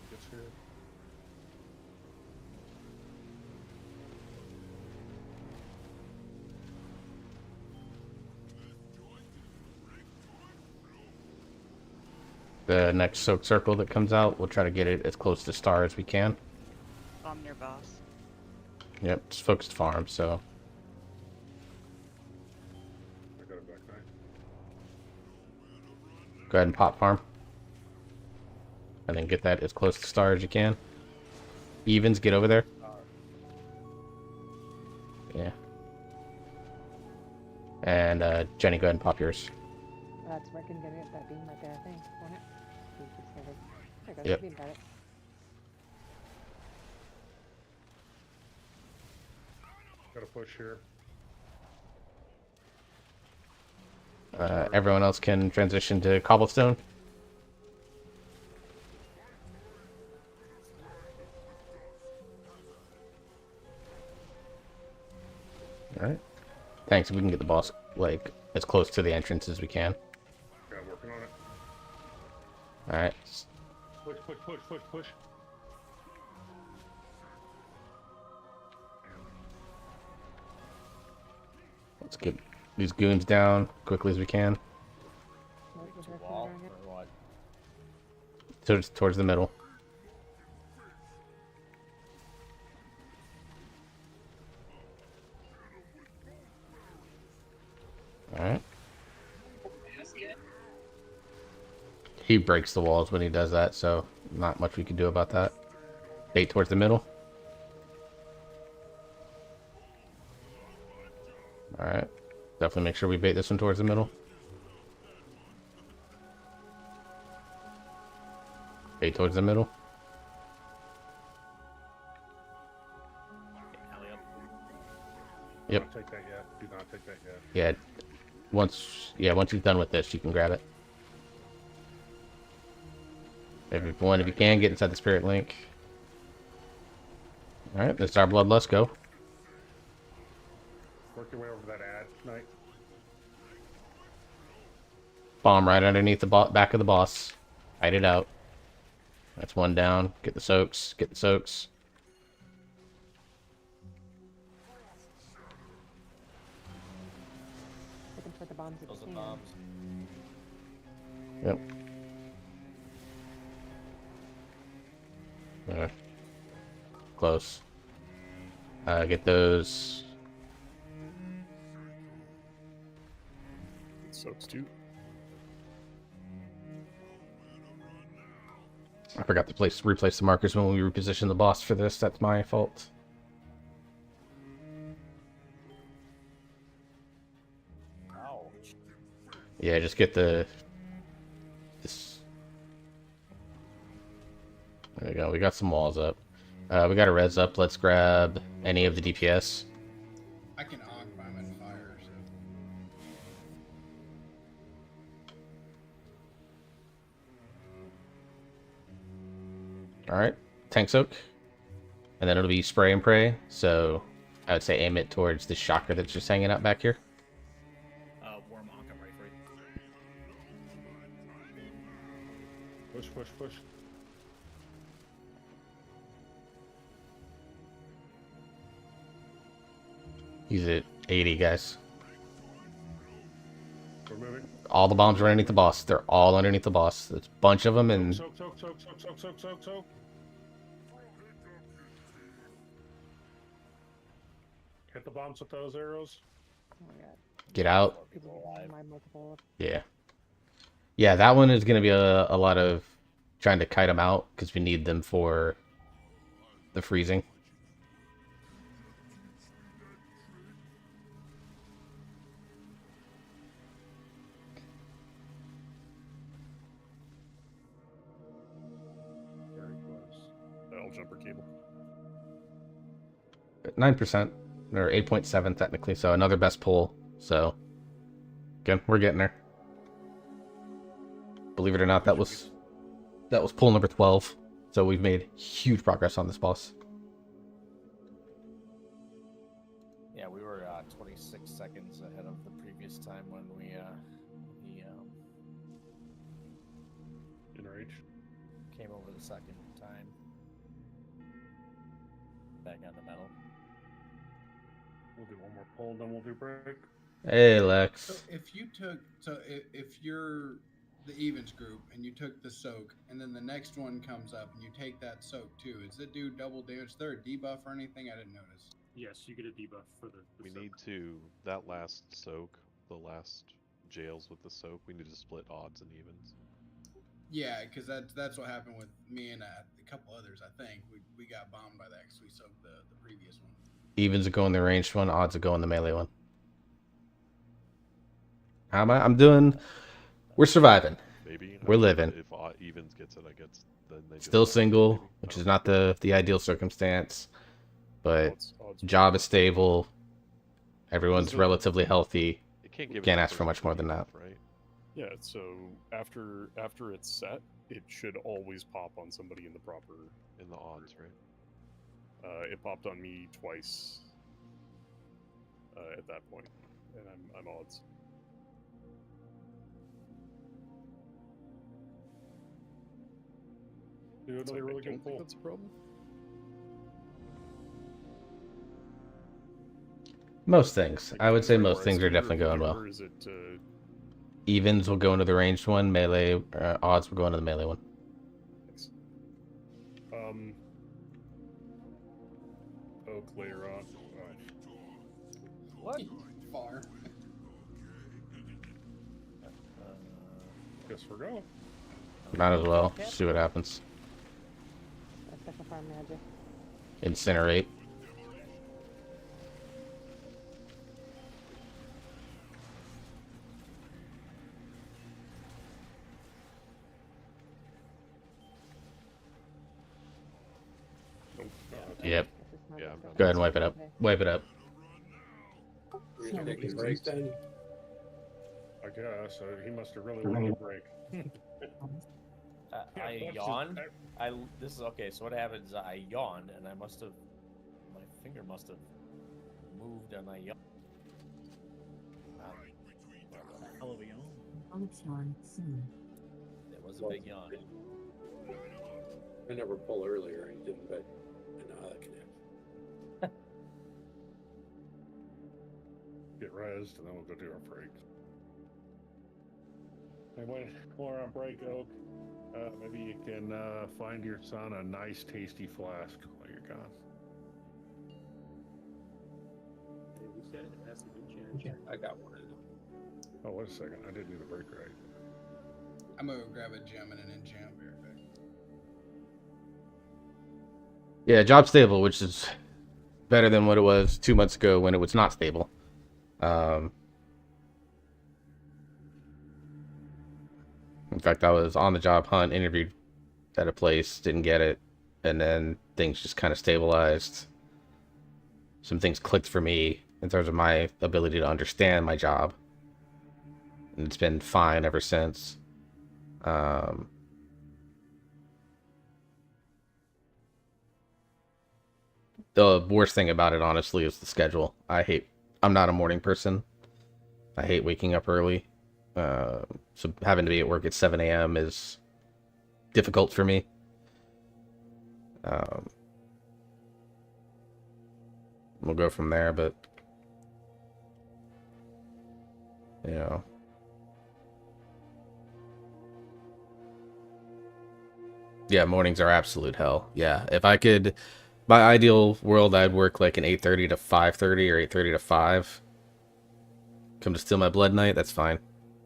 Gets here. The next soak circle that comes out, we'll try to get it as close to star as we can. I'm near boss. Yep, it's focused farm, so. I got it back there. Go ahead and pop farm. And then get that as close to star as you can. Evens, get over there. Yeah. And Jenny, go ahead and pop yours. That's where I can get it, that beam right there, I think. On it. There goes Yep. the beam, got it. Got a push here. Everyone else can transition to cobblestone. Alright. Thanks, we can get the boss, like, as close to the entrance as we can. Yeah, working on it. Alright. Push, push, push, push, push. Let's get these goons down quickly as we can. To wall or what? Towards the middle. Alright. He breaks the walls when he does that, so not much we can do about that. Bait towards the middle. Alright. Definitely make sure we bait this one towards the middle. Bait towards the middle. Yep. Do not take that yet. Do not take that yet. Yeah. Once he's done with this, you can grab it. Everyone, if you can, get inside the spirit link. Alright, this is our bloodlust, go. Work your way over to that ad tonight. Bomb right underneath the back of the boss. Hide it out. That's one down. Get the soaks. Get the soaks. Looking for the bombs if Those you are can. bombs. Yep. Close. Get those. Soaks too. I forgot to replace the markers when we repositioned the boss for this. That's my fault. Ouch. Yeah, just get the... This... There we go. We got some walls up. We got a res up. Let's grab any of the DPS. I can arc bomb and fire, so. Alright. Tank soak. And then it'll be spray and pray. So I would say aim it towards the shocker that's just hanging out back here. Warm Ankh, I'm ready for you. Push, push, push. He's at 80, guys. We're moving. All the bombs are underneath the boss. They're all underneath the boss. There's a bunch of them, and Soak, soak, soak, soak, soak, soak, soak, soak. Hit the bombs with those arrows. Oh my god. get out. People alive. My multiple. Yeah. Yeah, that one is going to be a lot of trying to kite them out because we need them for the freezing. Very close. L jumper cable. 9%, or 8.7 technically, so another best pull. So, again, we're getting there. Believe it or not, that was pull number 12. So we've made huge progress on this boss. Yeah, we were 26 seconds ahead of the previous time when we In rage. came over the second time. Back on the metal. We'll do one more pull, then we'll do break. Hey, Lex. So if you took, if you're the evens group and you took the soak, and then the next one comes up and you take that soak too, does it do double damage? Is there a debuff or anything? I didn't notice. Yes, you get a debuff for the We soak. need to, that last soak, the last jails with the soak, we need to split odds and evens. Yeah, because that's what happened with me and a couple others. I think we got bombed by that because we soaked the previous one. Evens will go in the ranged one, odds will go in the melee one. How am I? I'm doing... We're surviving. Maybe. We're living. If evens gets it, I guess then they Still just single, maybe. which is not the ideal circumstance. But Odds job is stable. Everyone's So- relatively healthy. It can't give it Can't to ask for person much more than that. right? Yeah, so after it's set, it should always pop on somebody in the proper. In the odds, right? It popped on me twice at that point, and I'm odds. Do another really good pull. That's a problem. Most things. I would say most Or things are SP definitely or going whatever, well. or is it, Evens will go into the ranged one. Melee odds will go into the melee one. thanks. Oak later on. What? Far. Guess we're going. Might as well. See what happens. Second farm magic. Incinerate. Yep. Yeah, Go ahead and wipe it up. Wipe it up. You're taking a break then? I guess he must have really wanted a break. I yawned. This is okay. So what happens? I yawned, and my finger must have moved, and I yawned. Hell of a yawn. It was a big yawn. I never pull earlier or anything, but I know how that can happen. Get rezzed, and then we'll go do our break. Anyway, while we're on break, Oak, maybe you can find your son a nice, tasty flask while you're gone. We said it has to be changed. I got one. Oh, wait a second. I didn't do the break right. I'm gonna go grab a gem and an enchant. Be right back. Yeah, job stable, which is better than what it was 2 months ago when it was not stable. In fact, I was on the job hunt, interviewed at a place, didn't get it, and then things just kind of stabilized. Some things clicked for me in terms of my ability to understand my job, and it's been fine ever since. The worst thing about it, honestly, is the schedule. I'm not a morning person. I hate waking up early. So having to be at work at 7 a.m. is difficult for me. We'll go from there, but you know. Yeah, mornings are absolute hell. Yeah, if I could, my ideal world, I'd work like an 8:30 to 5:30 or 8:30 to 5. Come to steal my blood night, that's fine.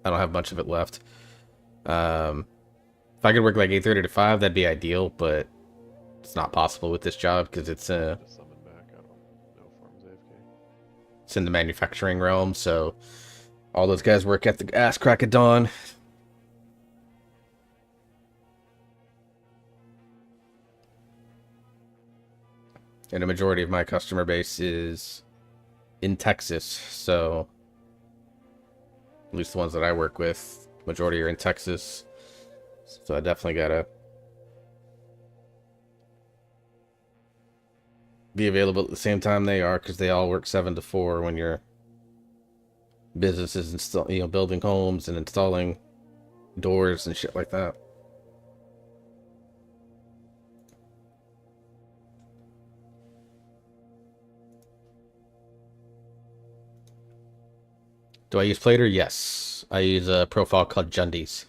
I don't have much of it left. If I could work like 8:30 to 5, that'd be ideal, but it's not possible with this job because it's it's in the manufacturing realm, so all those guys work at the ass crack of dawn. And a majority of my customer base is in Texas, so at least the ones that I work with, majority are in Texas. So I definitely gotta be available at the same time they are, because they all work 7 to 4 when your business is building homes and installing doors and shit like that. Do I use Plater? Yes. I use a profile called Jundies.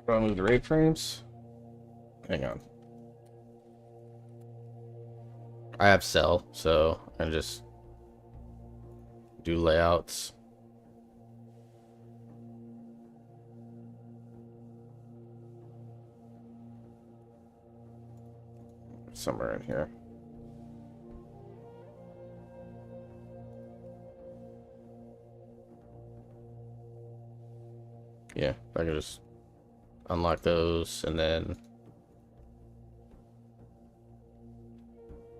Do I move the raid frames? Hang on. I have cell, so I just do layouts. Somewhere in here. Yeah, I can just unlock those, and then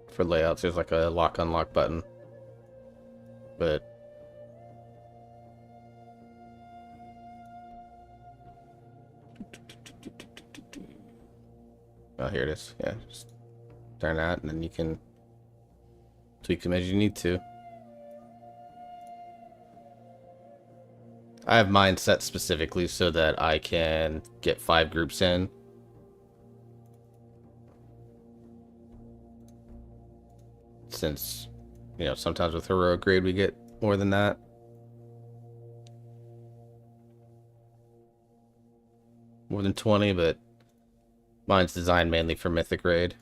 for layouts there's like a lock unlock button, but oh, here it is. Yeah, just turn that, and then you can tweak them as you need to. I have mine set specifically so that I can get 5 groups in. Since, sometimes with heroic grade we get more than that. More than 20, but mine's designed mainly for mythic grade.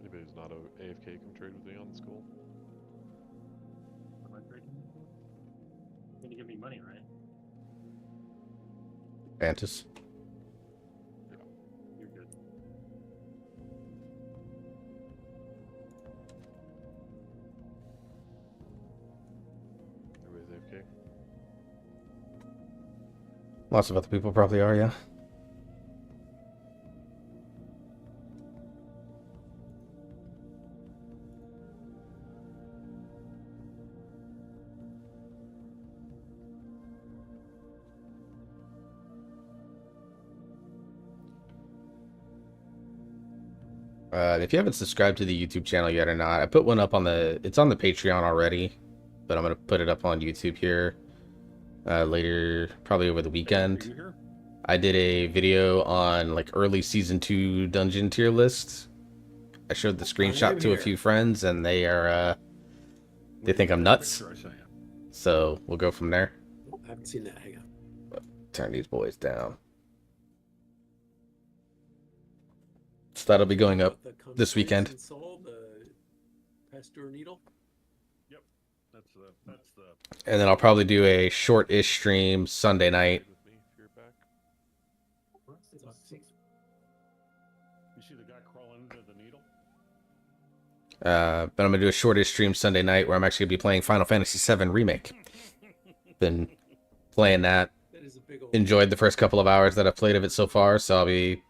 Anybody who's not a AFK come trade with me on the school. Am I trading? You're gonna give me money, right? Fantas. Yeah, you're good. Lots of other people probably are, yeah. If you haven't subscribed to the YouTube channel yet or not, I put one up on it's on the Patreon already, but I'm going to put it up on YouTube here later, probably over the weekend. I did a video on like early season 2 dungeon tier lists. I showed the screenshot to a few friends and they are, they think I'm nuts. So we'll go from there. I haven't seen that. Hang on. Turn these boys down. So that'll be going up this weekend. Soul, the Pasteur needle. Yep, that's the. And then I'll probably do a short-ish stream Sunday night. You see the guy crawling into the needle? But I'm gonna do a shortish stream Sunday night where I'm actually gonna be playing Final Fantasy VII Remake. Been playing that. Enjoyed the first couple of hours that I've played of it so far, so I'll be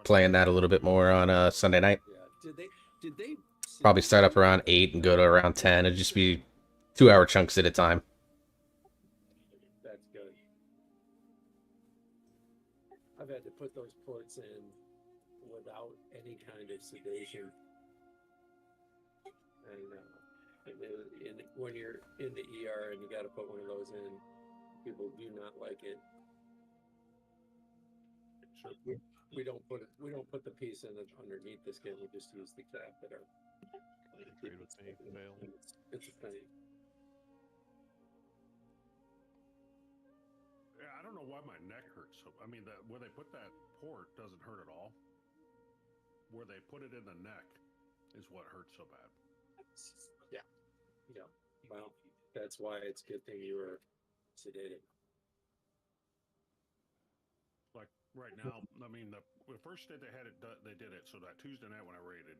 playing that a little bit more on Sunday night. Did they Probably start up around 8 and go to around 10. It'd just be 2-hour chunks at a time. That's good. I've had to put those ports in without any kind of sedation. And when you're in the ER and you got to put one of those in, people do not like it. We don't put it. We don't put the piece in underneath the skin. We just use the catheter. It's a pain. Yeah, I don't know why my neck hurts. So I mean, where they put that port doesn't hurt at all. Where they put it in the neck is what hurts so bad. Yeah. Yeah. Well, that's why it's a good thing you were sedated. Like right now, I mean, the first day they had it, they did it. So that Tuesday night when I raided,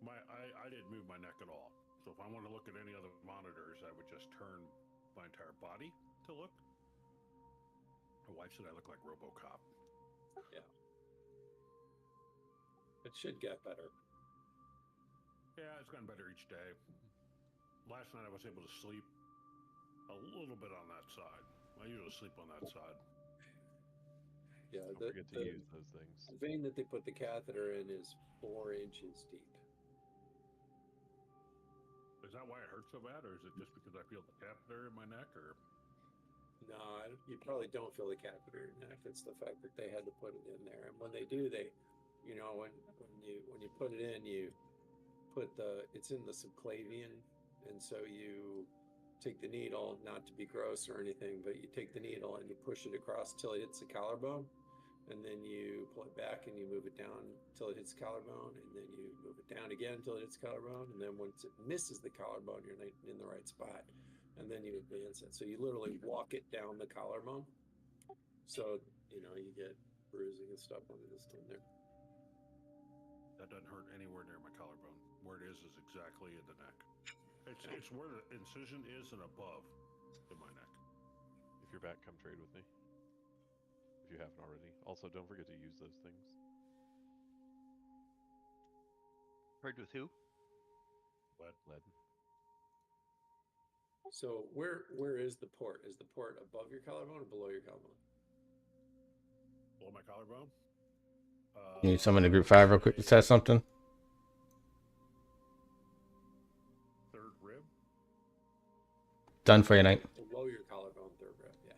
I didn't move my neck at all. So if I want to look at any other monitors, I would just turn my entire body to look. My wife said I look like RoboCop. Yeah. It should get better. Yeah, it's gotten better each day. Last night I was able to sleep a little bit on that side. I usually sleep on that side. Yeah, Don't forget to use those things. The vein that they put the catheter in is 4 inches deep. Is that why it hurts so bad, or is it just because I feel the catheter in my neck, or? No, you probably don't feel the catheter in your neck. It's the fact that they had to put it in there, and when they do, they, you know, when you put it in, you put it's in the subclavian, and so you take the needle, not to be gross or anything, but you take the needle and you push it across till it hits the collarbone, and then you pull it back and you move it down till it hits the collarbone, and then you move it down again till it hits the collarbone, and then once it misses the collarbone, you're in the right spot, and then you advance it. So you literally walk it down the collarbone. So, you know, you get bruising and stuff on this thing there. That doesn't hurt anywhere near my collarbone. Where it is exactly in the neck. It's where the incision is and above in my neck. If you're back, come trade with me. If you haven't already. Also, don't forget to use those things. Trade with who? Lead. So where is the port? Is the port above your collarbone or below your collarbone? Below my collarbone? You need someone to group 5 real quick to test something? Third rib? Done for your night. Below your collarbone, third rib, yeah.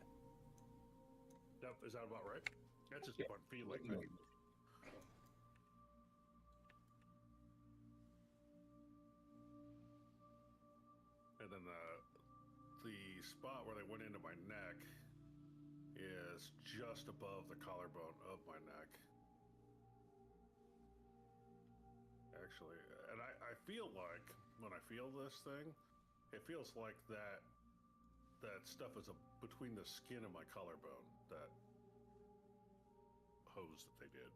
Is that about right? That's just what I feel like. And then the spot where they went into my neck is just above the collarbone of my neck. Actually, and I feel like when I feel this thing, it feels like that stuff is between the skin and my collarbone, that hose that they did.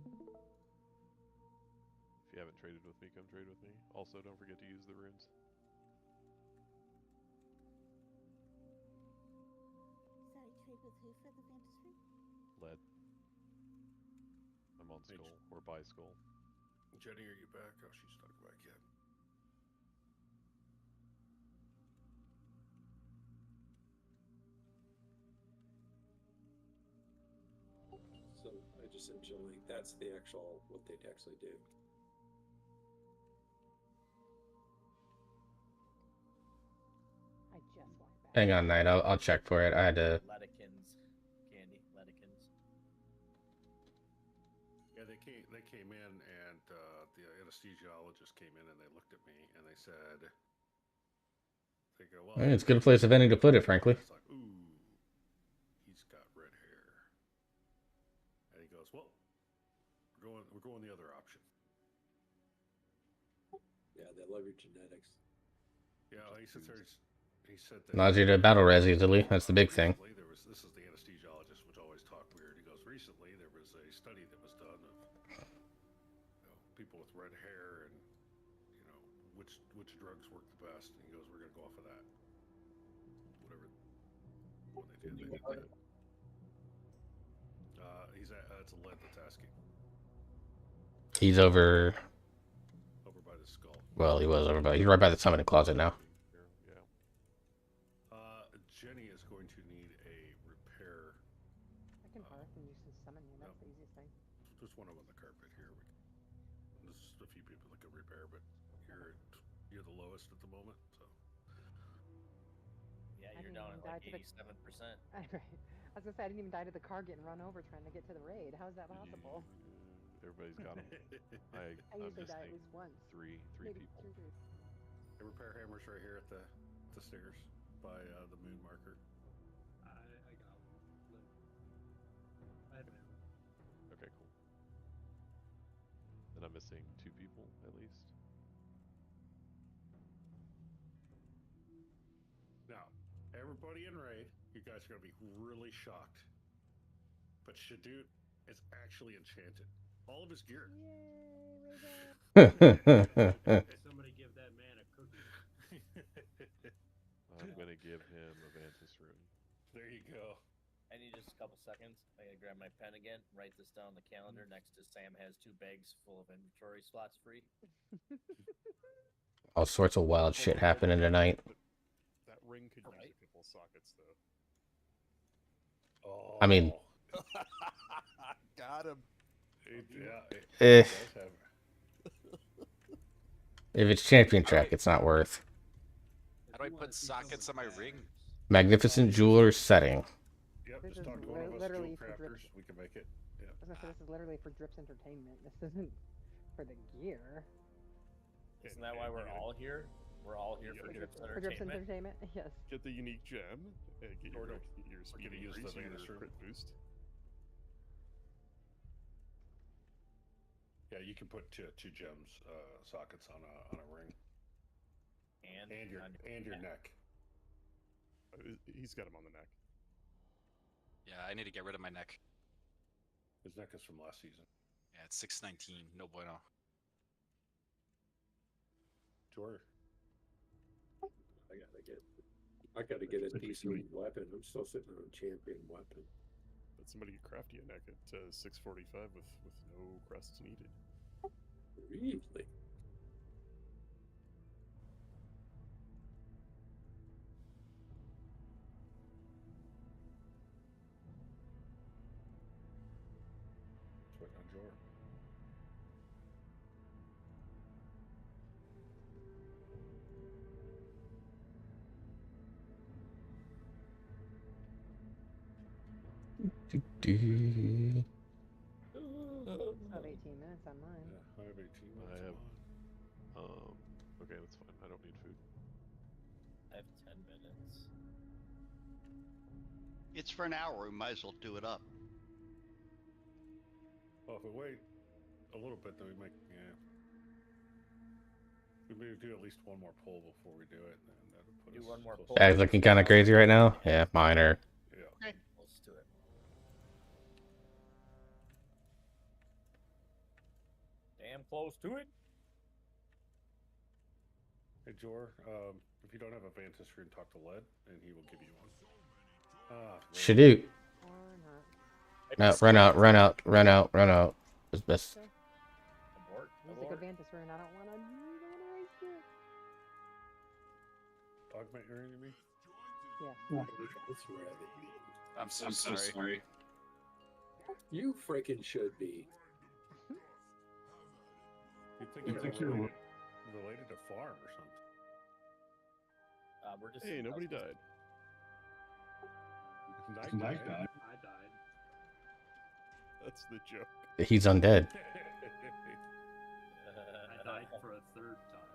If you haven't traded with me, come trade with me. Also, don't forget to use the runes. with who for the fantasy? Lead. I'm on skull or by skull. Jenny, are you back? Oh, she's not back yet. So I just enjoy like that's the actual what they'd actually do. I just walked back. Hang on, Knight. I'll check for it. I had to. Ledikins, candy, Ledikins. Yeah, they came in, and the anesthesiologist came in, and they looked at me, and they said, "They go, well, It's a good place of any to put it, frankly. It's like, ooh, he's got red hair." And he goes, "Well, we're going the other option." Yeah, they love your genetics. Yeah, he sits there. He said that. Allows you to battle res easily. That's the big thing. This is the anesthesiologist, which always talk weird. He goes, recently there was a study that was done of people with red hair and which drugs work the best. And he goes, we're going to go off of that. Whatever one they did that. It's a lead that's asking. He's over. Over by the skull. Well, he was over by. He's right by the summoning closet now. Jenny is going to need a repair. I can hearth and you can summon you. That's the easiest thing. There's one on the carpet here. There's a few people that can repair, but you're the lowest at the moment, so. Yeah, you're down at like 87%. Right. I was gonna say I didn't even die to the car getting run over trying to get to the raid. How is that possible? Everybody's got them. I I'm usually die at missing least once. three Maybe people. two. The repair hammer's right here at the stairs by the moon marker. I got one. I have an arrow. Okay, cool. And I'm missing 2 people at least. Now, everybody in raid, you guys are gonna be really shocked. But Shadut is actually enchanted. All of his gear. Somebody give that man a cookie. I'm gonna give him a Vantis rune. There you go. I need just a couple seconds. I gotta grab my pen again, write this down on the calendar next to Sam has 2 bags full of inventory slots free. All sorts of wild shit happening tonight. That ring could use a couple sockets, though. Oh. I mean, Got him. if it's champion track, it's not worth. How do I put sockets on my ring? Magnificent jeweler setting. Yep, This just is talk to one of us literally jewel for drip. crafters. We can make it. Yeah. I was gonna say this is literally for Drips Entertainment. This isn't for the gear. Isn't that why we're all here? We're all here for Drips For Drips Entertainment. Entertainment, yes. Get the unique gem. And get your We're gonna use the Vantis rune. crit boost. Yeah, you can put two gems sockets on a ring. And your neck. He's got him on the neck. Yeah, I need to get rid of my neck. His neck is from last season. Yeah, it's 619. No bueno. Sure. I gotta get a decent weapon. I'm still sitting on a champion weapon. But somebody could craft you a neck at 645 with no crests needed. Really? Just waiting on Jor. I have 18 minutes on mine. Yeah, I have 18 minutes. I have. Okay, that's fine. I don't need food. I have 10 minutes. It's for an hour. We might as well do it up. Well, if we wait a little bit, then we might. Yeah. We may do at least one more pull before we do it, and that would put Do us one more close pull. to- Bag's looking kind of crazy right now. Yeah, minor. Yeah. Okay, let's do it. Damn close to it. Hey, Jor, if you don't have a Vantis rune, talk to Led, and he will give you one. Shadoot. Or not. No, run out, run out, run out, run out. Is best. Abort. Music Abort. Advantage rune. I don't want to waste it. Dogmate your enemy? Yeah. That's right. I'm so sorry. You freaking should be. You'd think you're related to Farm or something. We're just. Hey, nobody died. Knight died. I died. That's the joke. He's undead. I died for a third time.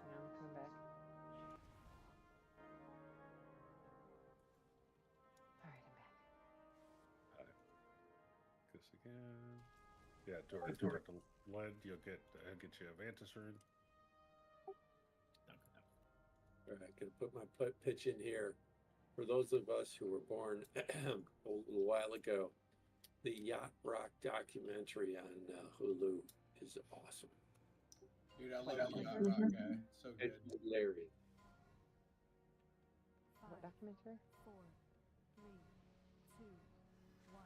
No, I'm coming back. All right, I'm back. Kiss again. Yeah, Dory. You get the lead. You'll get you a Vantis rune. All right, gonna put my pitch in here. For those of us who were born a little while ago, the Yacht Rock documentary on Hulu is awesome. Dude, I love the Yacht Rock guy. So good. It's hilarious. What documentary? 4, 3, 2, 1.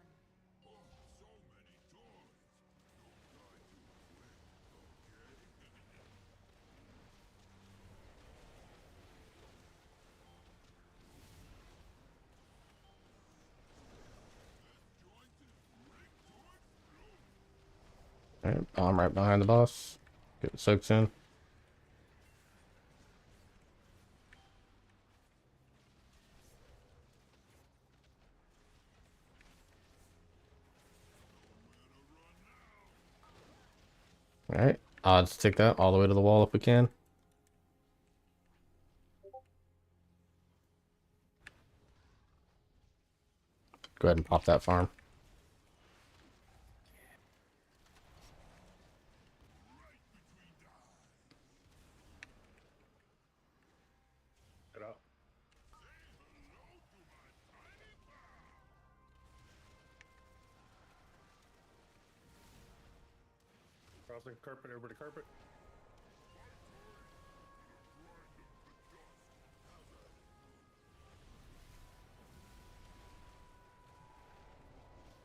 Alright, I'm right behind the boss. Get soaked in. Alright, odds take that all the way to the wall if we can. Go ahead and pop that farm. Get up. Crossing carpet, everybody carpet.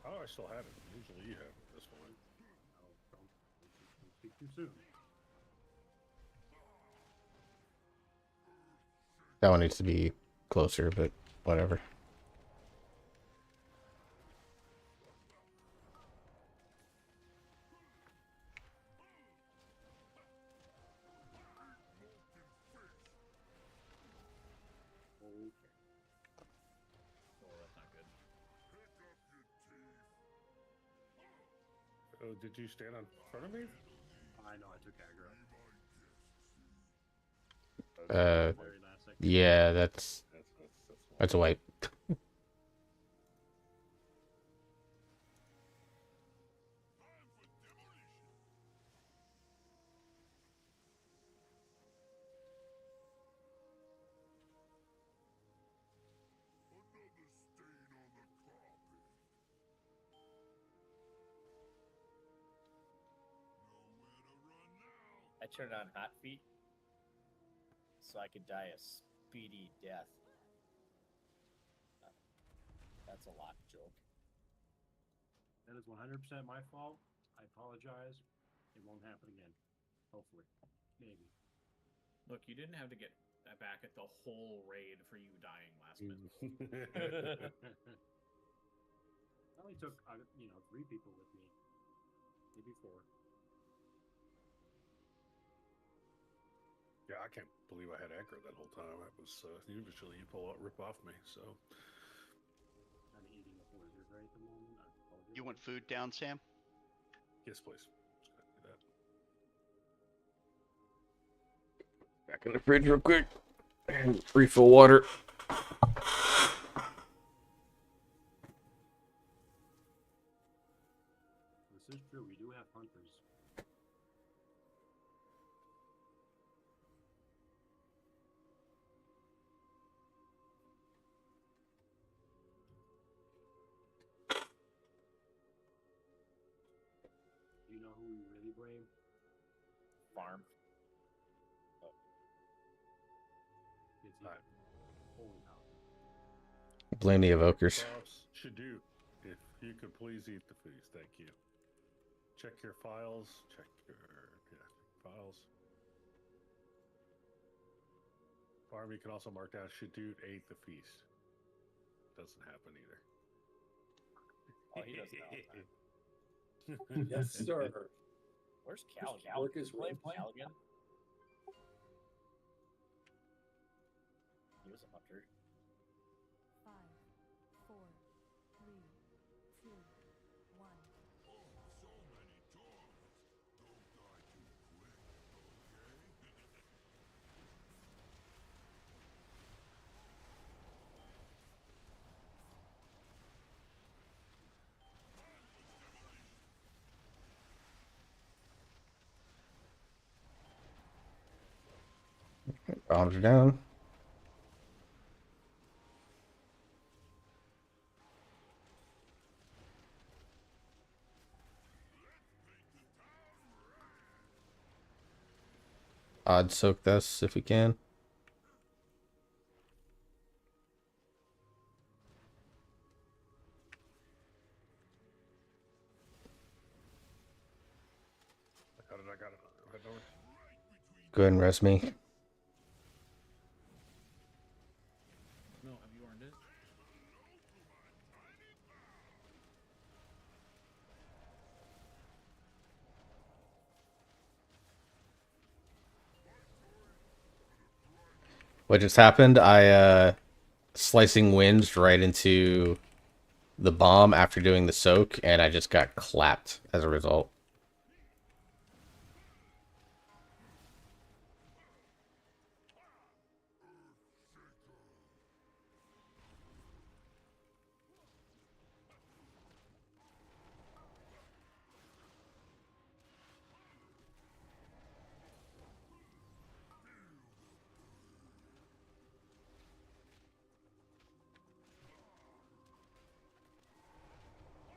Oh, I still have it. Usually you have it this one. Don't speak too soon. That one needs to be closer, but whatever. Okay. Oh, that's not good. Oh, did you stand in front of me? I know, I took aggro. Uh, Very last second. yeah, that's a wipe. I turned on hot feet so I could die a speedy death. That's a lot joke. That is 100% my fault. I apologize. It won't happen again. Hopefully. Maybe. Look, you didn't have to get back at the whole raid for you dying last minute. I only took, 3 people with me. Maybe 4. Yeah, I can't believe I had aggro that whole time. That was usually you rip off me. So I'm eating a blizzard right at the moment. I apologize. You want food down, Sam? yes, please. Do that. Back in the fridge real quick. And refill water. This is true. We do have hunters. Do you know who we really blame? Farm. gets even. Holy cow. Blame the evokers. Boss Shadoo, if you could please eat the feast, thank you. Check your files. Check your files. Farm, you can also mark down Shadoo ate the feast. Doesn't happen either. Oh, he doesn't know. Yes, sir. Where's Cal? Work is Blame real. Cal again. He was a hunter. 5, 4, 3, 2, 1. Bombs are down. Odd soak this if you can. I got it. Head over. Go ahead and rest me. No, have you earned it? What just happened? I slicing winged right into the bomb after doing the soak, and I just got clapped as a result.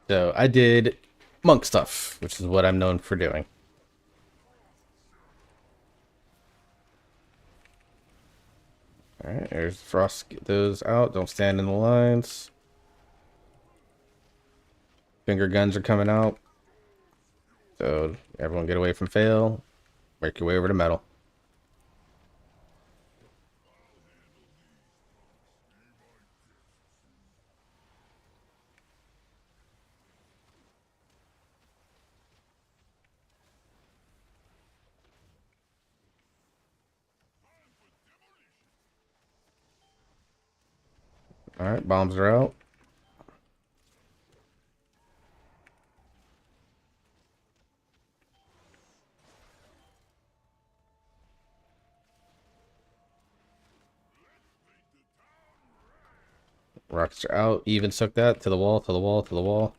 So I did monk stuff, which is what I'm known for doing. Alright, there's Frost. Get those out. Don't stand in the lines. Finger guns are coming out. So everyone get away from fail. Make your way over to metal. Alright, bombs are out. Rockets are out. Even soak that to the wall, to the wall, to the wall.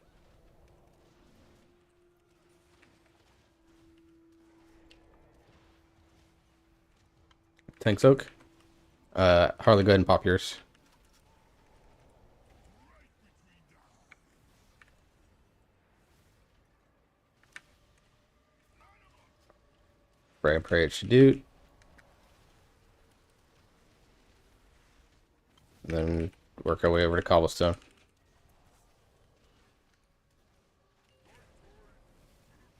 Tank soak. Harley, go ahead and pop yours. Pray and pray it should do. And then work our way over to cobblestone.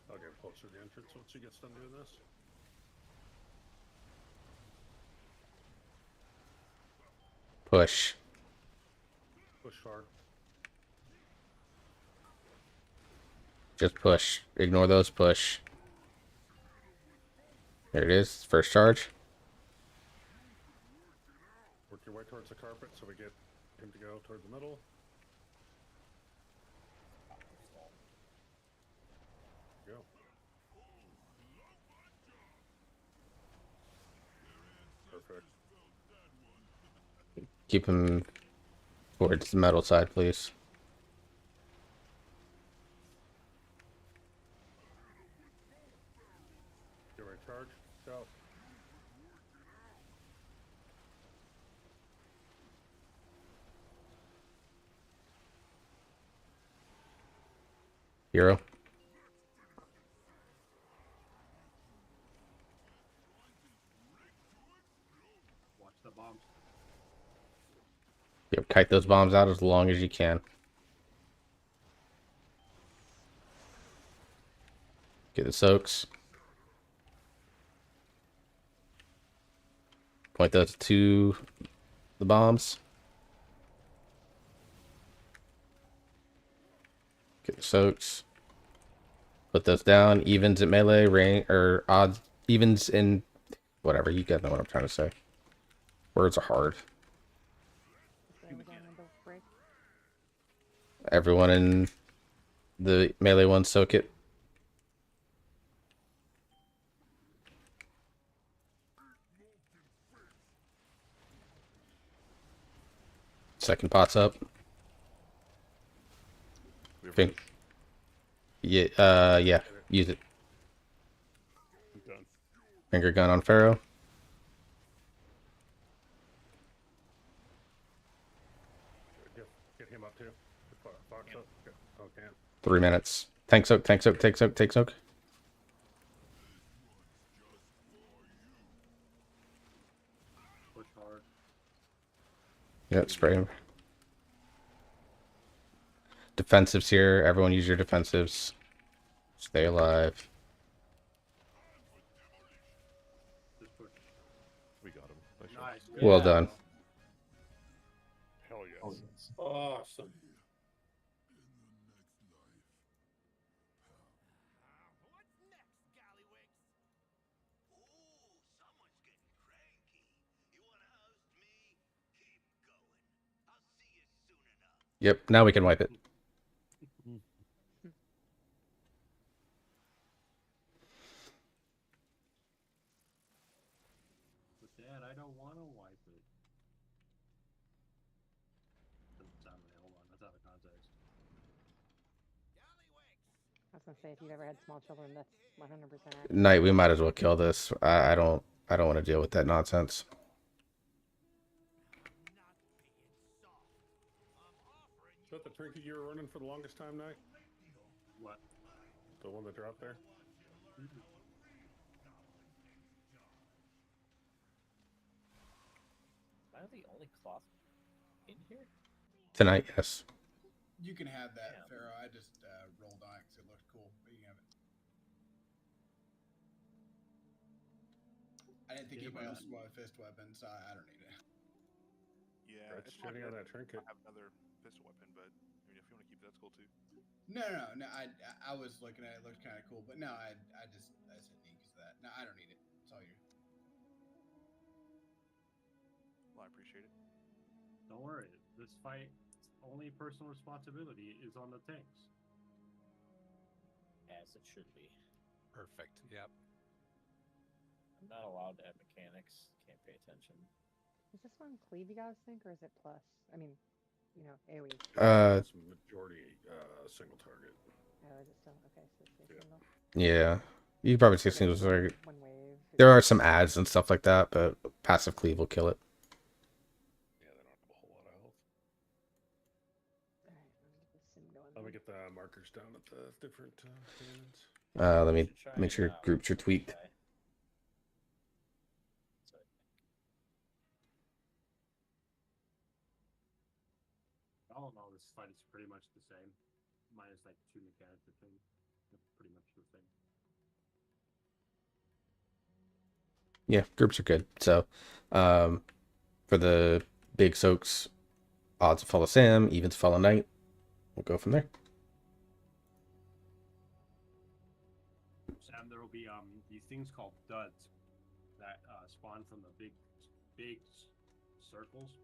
I'll get closer to the entrance once she gets done doing this. Push. Push hard. Just push. Ignore those. Push. There it is. First charge. Work your way towards the carpet so we get him to go toward the middle. Go. Perfect. Keep him towards the metal side, please. Get ready to charge. Go. Hero. Watch the bombs. kite those bombs out as long as you can. Get the soaks. Point those to the bombs. Get the soaks. Put those down. Evens at melee, range, or odds. Evens in whatever. You guys know what I'm trying to say. Words are hard. Everyone in the melee one, soak it. Second pot's up. Yeah, use it. Done. Finger gun on Pharaoh. Get him up too. Fox up. Okay. 3 minutes. Tank soak, tank soak, tank soak, tank soak. Push hard. Yeah, spray him. Defensives here. Everyone use your defensives. Stay alive. We got him. Nice. Well done. Hell yes. Awesome. Yep, now we can wipe it. But Dad, I don't want to wipe it. Doesn't sound right. Hold on, that's out of context. I was gonna say, if you've ever had small children, that's 100% accurate. Knight, we might as well kill this. I don't want to deal with that nonsense. Is that the trinket you were running for the longest time, Knight? What? The one that dropped there? Am I the only cloth in here? Tonight, yes. You can have that, Pharaoh. I just rolled on it because it looked cool, but you can have it. I didn't think anybody else would want a fist weapon, so I don't need it. Yeah, That's it's not shitting on bad. that trinket. I have another pistol weapon, but I mean, if you want to keep it, that's cool too. No. I was looking at it. It looked kind of cool, but no, I said need because of that. No, I don't need it. It's all you. Well, I appreciate it. Don't worry. This fight, only personal responsibility is on the tanks. As it should be. Perfect. Yep. I'm not allowed to have mechanics. Can't pay attention. Is this one cleave, you guys think, or is it plus? I mean, you know, AoE. It's majority single target. Oh, is it still? Okay, so it's single. Yeah. You probably see things like there are some ads and stuff like that, but passive cleave will kill it. Yeah, they don't have a whole lot of health. Let me get the markers down at the different cannons. Let me make sure groups are tweaked. All in all, this fight is pretty much the same, minus like 2 mechanics. I think it's pretty much the same. Yeah, groups are good. So, for the big soaks, odds follow Sam, evens follow Knight. We'll go from there. Sam, there will be these things called duds that spawn from the big circles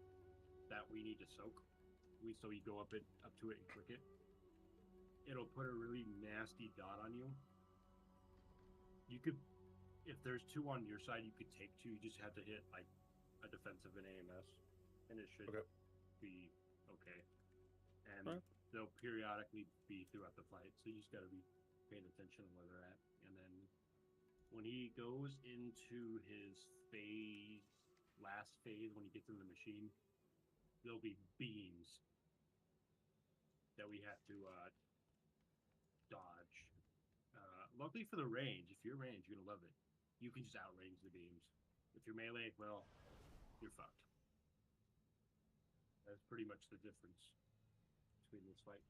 that we need to soak. So you go up to it and click it. It'll put a really nasty dot on you. You could, if there's 2 on your side, you could take 2. You just have to hit like a defensive and AMS, and it should be okay. And they'll periodically be throughout the fight, so you just got to be paying attention to where they're at. And then when he goes into his last phase, when he gets in the machine, there'll be beams that we have to dodge. Luckily for the range, if you're range, you're gonna love it. You can just outrange the beams. If you're melee, well, you're fucked. That's pretty much the difference between this fight.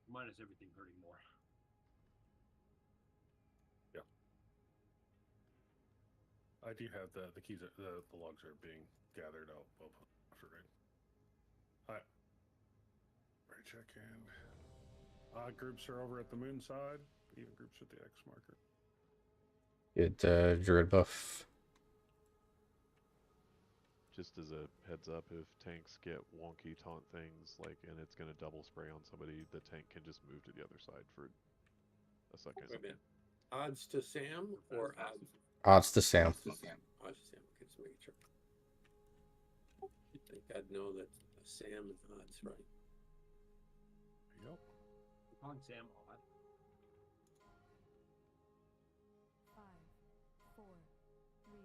Minus everything hurting more. Yeah. I do have the keys. The logs are being gathered out after raid. Alright. Raid check in. Odd groups are over at the moon side. Even groups at the X marker. Get druid buff. Just as a heads up, if tanks get wonky taunt things, like, and it's going to double spray on somebody, the tank can just move to the other side for a second. Wait a minute. Odds to Sam or odds? Odds to Sam. Odds to Sam. Odds to Sam. Okay, just making sure. You'd think I'd know that Sam is odds, right? Yep. On Sam odd. 5, 4, 3,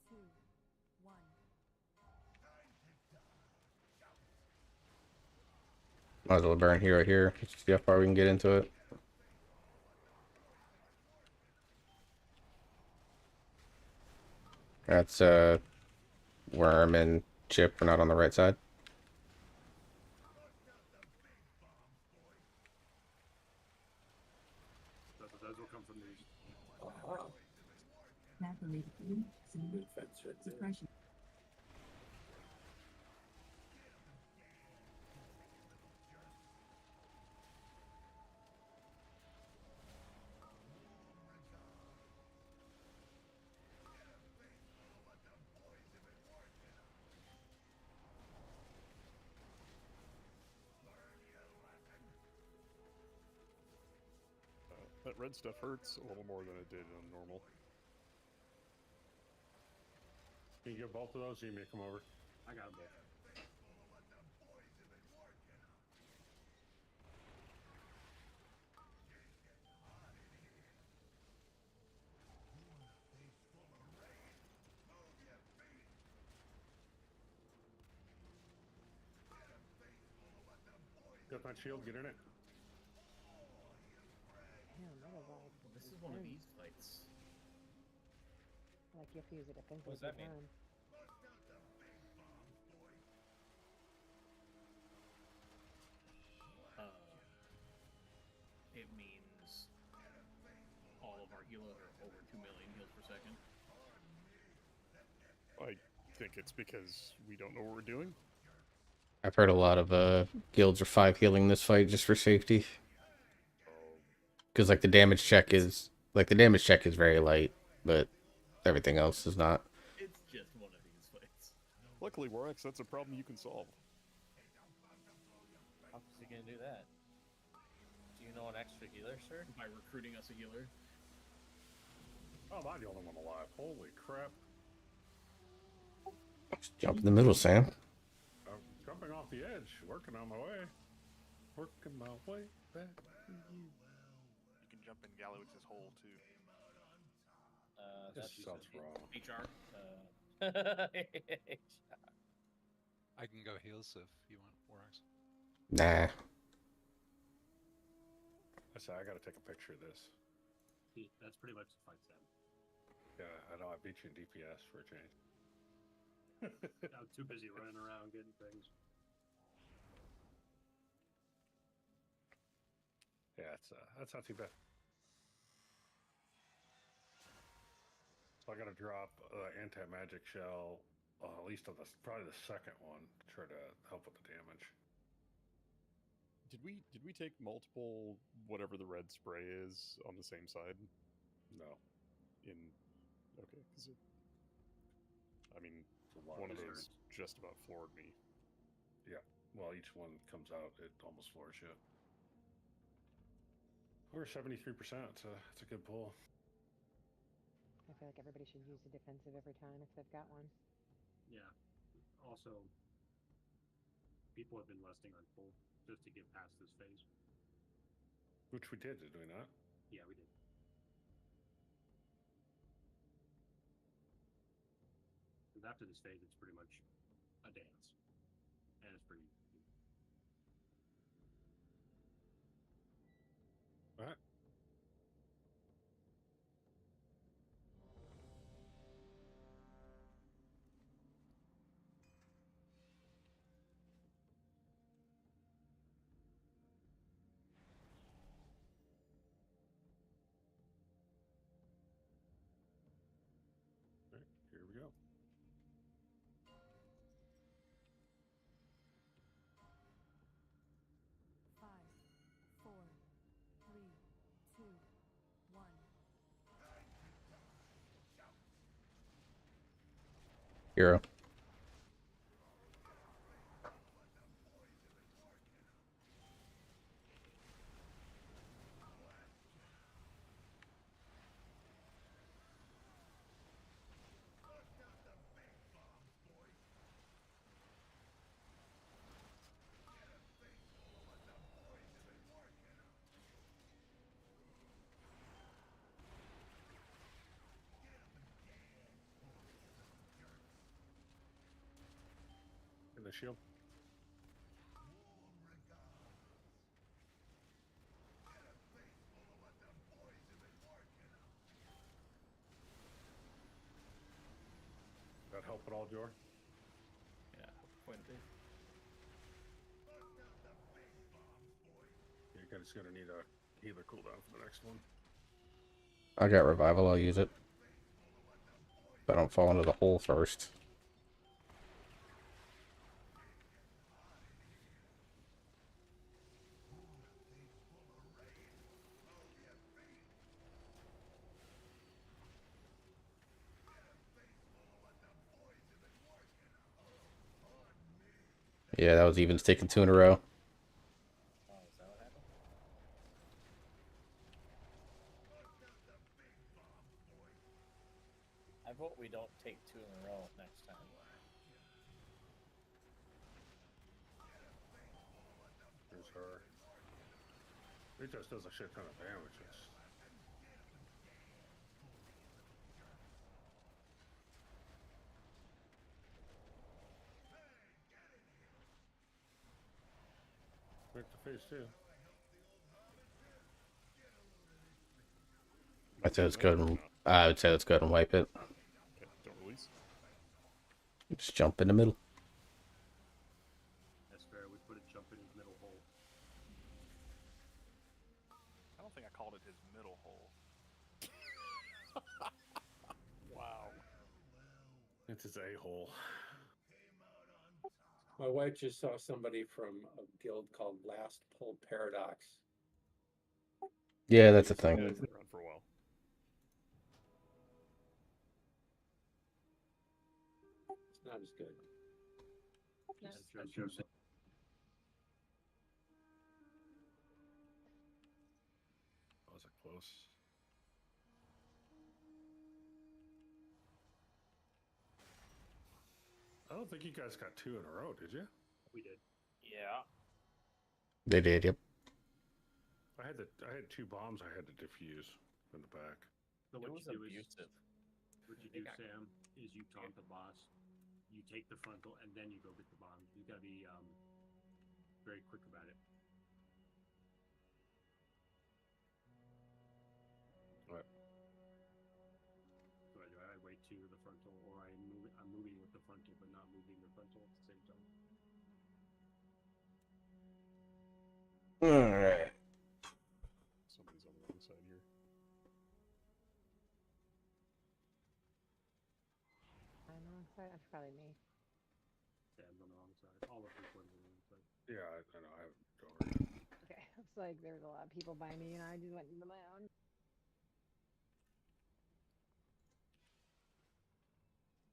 2, 1. Might as well burn hero here. Just see how far we can get into it. That's Worm and Chip are not on the right side. Those will come from these. Good fence right there. That red stuff hurts a little more than it did on normal. Can you get both of those? Or you may come over. I got them both. Got that shield, get in it. Damn, that was all. This is one of these fights. Like you have to use a defensive What does that mean? time. It means all of our healers are over 2 million heals per second. I think it's because we don't know what we're doing. I've heard a lot of guilds are 5 healing this fight just for safety. Because like the damage check is very light, but everything else is not. It's just one of these fights. Luckily, Warx, that's a problem you can solve. How's he gonna do that? Do you know an extra healer, sir? By recruiting us a healer. Oh, am I the only one alive? Holy crap. Just jump in the middle, Sam. I'm jumping off the edge, working on my way. Working my way back to you. You can jump in Gallowix's hole too. This sounds wrong. HR. I can go heals if you want, Warx. Nah. I said I gotta take a picture of this. See, that's pretty much the fight, Sam. Yeah, I know I beat you in DPS for a change. I was too busy running around getting things. Yeah, that's not too bad. So I gotta drop anti-magic shell, at least on probably the second one, to try to help with the damage. Did we take multiple whatever the red spray is on the same side? No. Okay, because one of those just about floored me. Yeah. Well, each one comes out, it almost floors you. We're 73%. It's a good pull. I feel like everybody should use the defensive every time if they've got one. Yeah. Also, people have been resting on full just to get past this phase. Which we did we not? Yeah, we did. Because after this phase, it's pretty much a dance. And it's pretty. Alright. we go. Five, four, three, two, one. Hero. In the shield. That help at all, Jor? Yeah, Quinte. You're just gonna need a healer cooldown for the next one. I got revival. I'll use it. If I don't fall into the hole first. Yeah, that was even taking 2 in a row. Oh, is that what happened? I vote we don't take 2 in a row next time. There's her. It just does a shit ton of damage. Quick to phase 2. I'd say let's go ahead and, I would say let's go ahead and wipe it. Okay, don't release. Just jump in the middle. That's fair. We put a jump in his middle hole. I don't think I called it his middle hole. Wow. It's his a-hole. My wife just saw somebody from a guild called Last Pull Paradox. Yeah, that's a thing. Yeah, it's been around for a while. It's not as good. That was a close. I don't think you guys got 2 in a row, did you? We did. Yeah. They did, yep. I had 2 bombs I had to defuse in the back. So It what was you do abusive. what you do, Sam, is you taunt the boss, you take the frontal, and then you go get the bombs. You gotta be very quick about it. Right. So I wait to the frontal, or I'm moving with the frontal, but not moving the frontal at the same time. Alright. Somebody's on the wrong side here. I'm on the wrong side. That's probably me. Sam's on the wrong side. All of us are on the wrong side. Yeah, I know. I haven't gone yet. Okay, it's like there's a lot of people by me, and I just went into my own.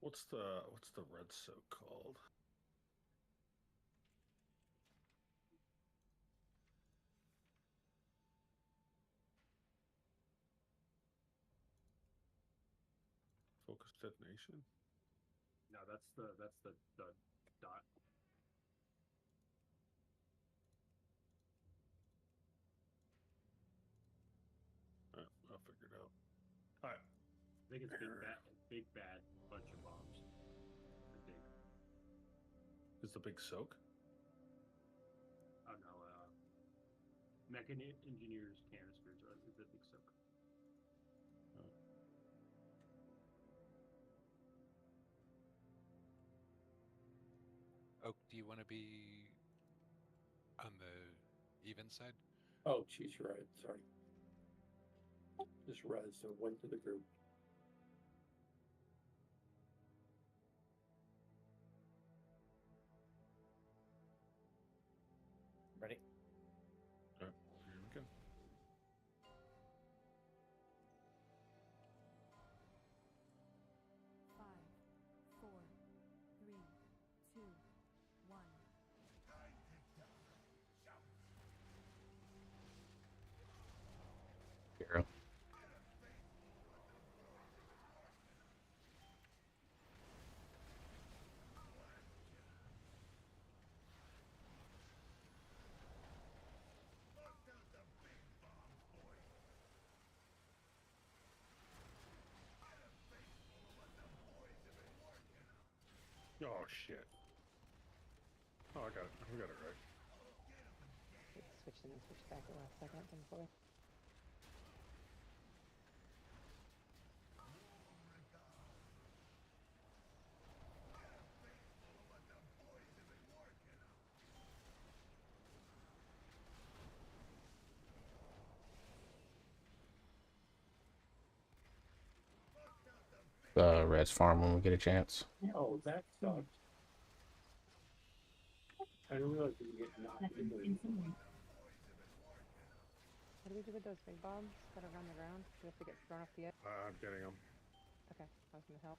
What's the red soak called? Focus detonation? No, that's the dot. I'll figure it out. Alright. I think it's big bad bunch of bombs. I think. Is the big soak? Oh no, engineers canisters is a big soak. Oak, do you want to be on the even side? Oh, geez, you're right. Sorry. Just res, so went to the group. Ready? Here we go. Five, four, three, two, one. Hero. Oh shit. Oh, I got it. I got it right. Switch in and switch back at the last second, thankfully. Red's farm when we get a chance. Oh, that sucks. I didn't realize we were getting knocked into it. What do we do with those big bombs that are around the ground? Do we have to get thrown off the edge? I'm getting them. Okay, I was gonna help.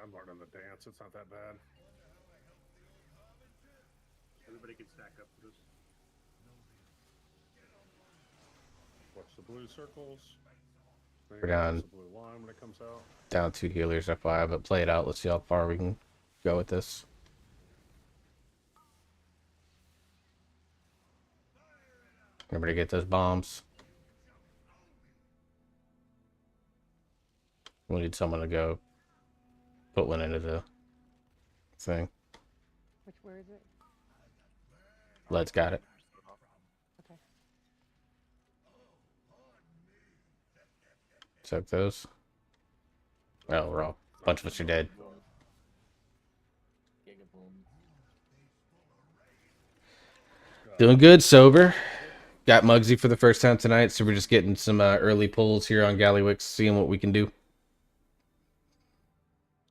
I'm learning the dance. It's not that bad. Everybody can stack up for this. Watch the blue circles. We're down. The blue line when it comes out. Down 2 healers FYI, but play it out. Let's see how far we can go with this. Remember to get those bombs. We need someone to go put one into the thing. Where is it? Let's got it. Okay. Soak those. Oh, we're all. A bunch of us are dead. Doing good, sober. Got Muggsy for the first time tonight, so we're just getting some early pulls here on Gallywix, seeing what we can do.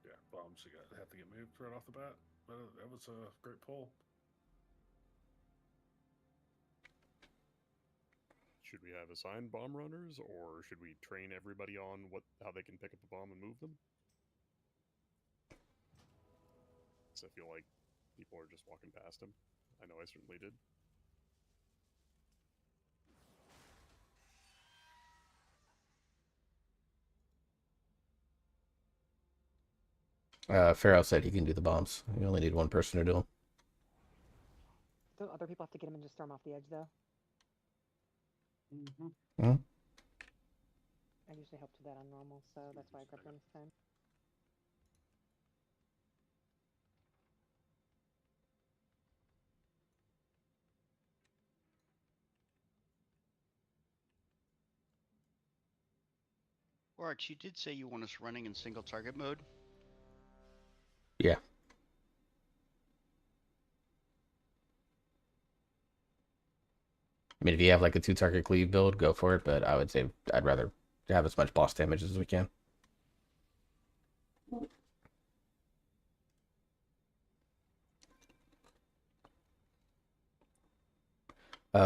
Yeah, bombs have to get moved right off the bat. That was a great pull. Should we have assigned bomb runners, or should we train everybody on how they can pick up a bomb and move them? So I feel like people are just walking past them. I know I certainly did. Pharaoh said he can do the bombs. You only need one person to do them. Don't other people have to get him and just throw him off the edge, though? Mm-hmm. I usually help with that on normal, so that's why I grabbed one this time. Arch, you did say you want us running in single target mode. Yeah. I mean, if you have like a 2-target cleave build, go for it. But I would say I'd rather have as much boss damage as we can.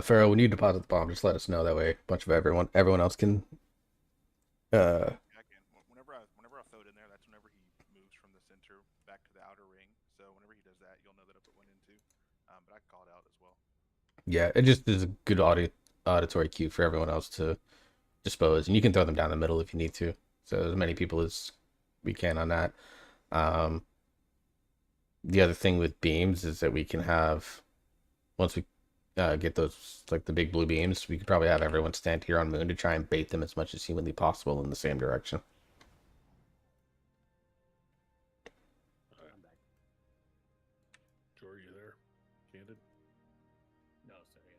Pharaoh, when you deposit the bomb, just let us know. That way, a bunch of everyone else can. Yeah, I can. Whenever I throw it in there, that's whenever he moves from the center back to the outer ring. So whenever he does that, you'll know that I put one in too. But I can call it out as well. Yeah, it just is a good auditory cue for everyone else to dispose, and you can throw them down the middle if you need to. So as many people as we can on that. The other thing with beams is that we can have, once we get those like the big blue beams, we could probably have everyone stand here on moon to try and bait them as much as humanly possible in the same direction. Jory, you there? Candid? No, sorry.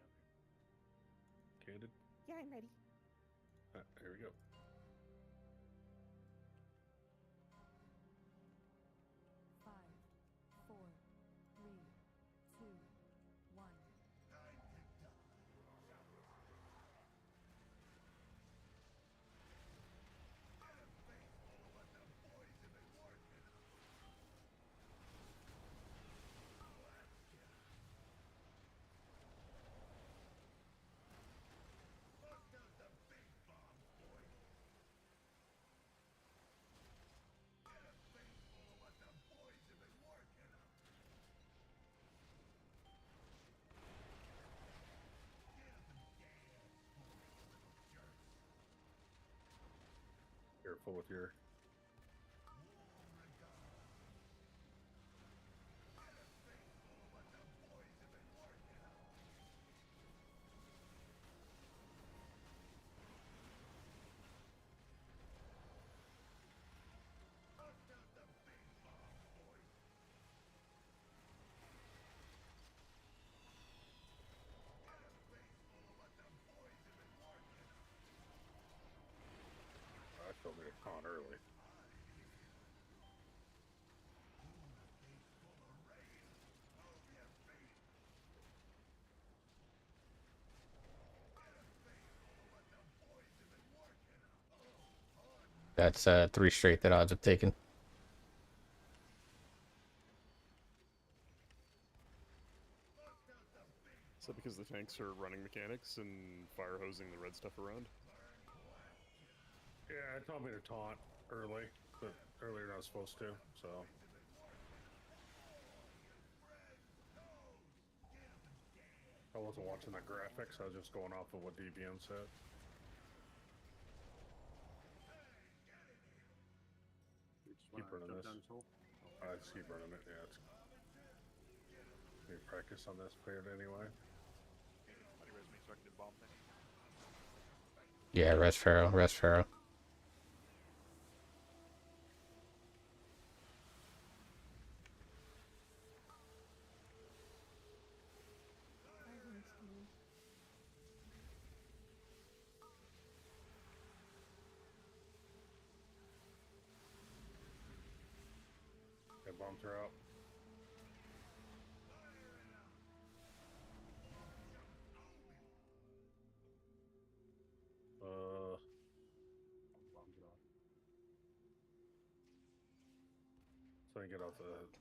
Candid? Yeah, I'm ready. Here we go. Five, four, three, two, one. Careful with your. I felt me a con early. That's 3 straight that odds have taken. Is that because the tanks are running mechanics and fire hosing the red stuff around? Yeah, it told me to taunt early, but earlier than I was supposed to, so. I wasn't watching the graphics, I was just going off of what DBM said. Keep burning this. I just keep burning it, yeah. It's... Need practice on this player anyway. Yeah, rest Pharaoh, rest Pharaoh. Okay, bombs are out. So I can get off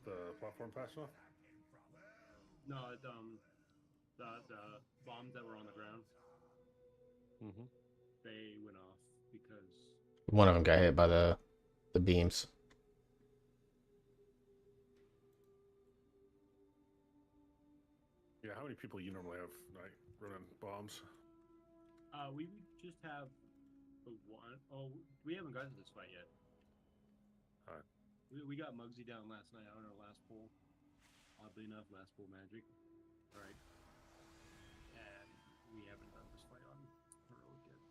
the platform fast enough? No, the bombs that were on the ground, Mm-hmm. they went off because One of them got hit by the beams. Yeah, how many people you normally have like running bombs? we just have the one. Oh, we haven't gotten to this fight yet. Alright. We got Muggsy down last night on our last pool. Oddly enough, last pool magic. Right. And we haven't done this fight on heroic yet.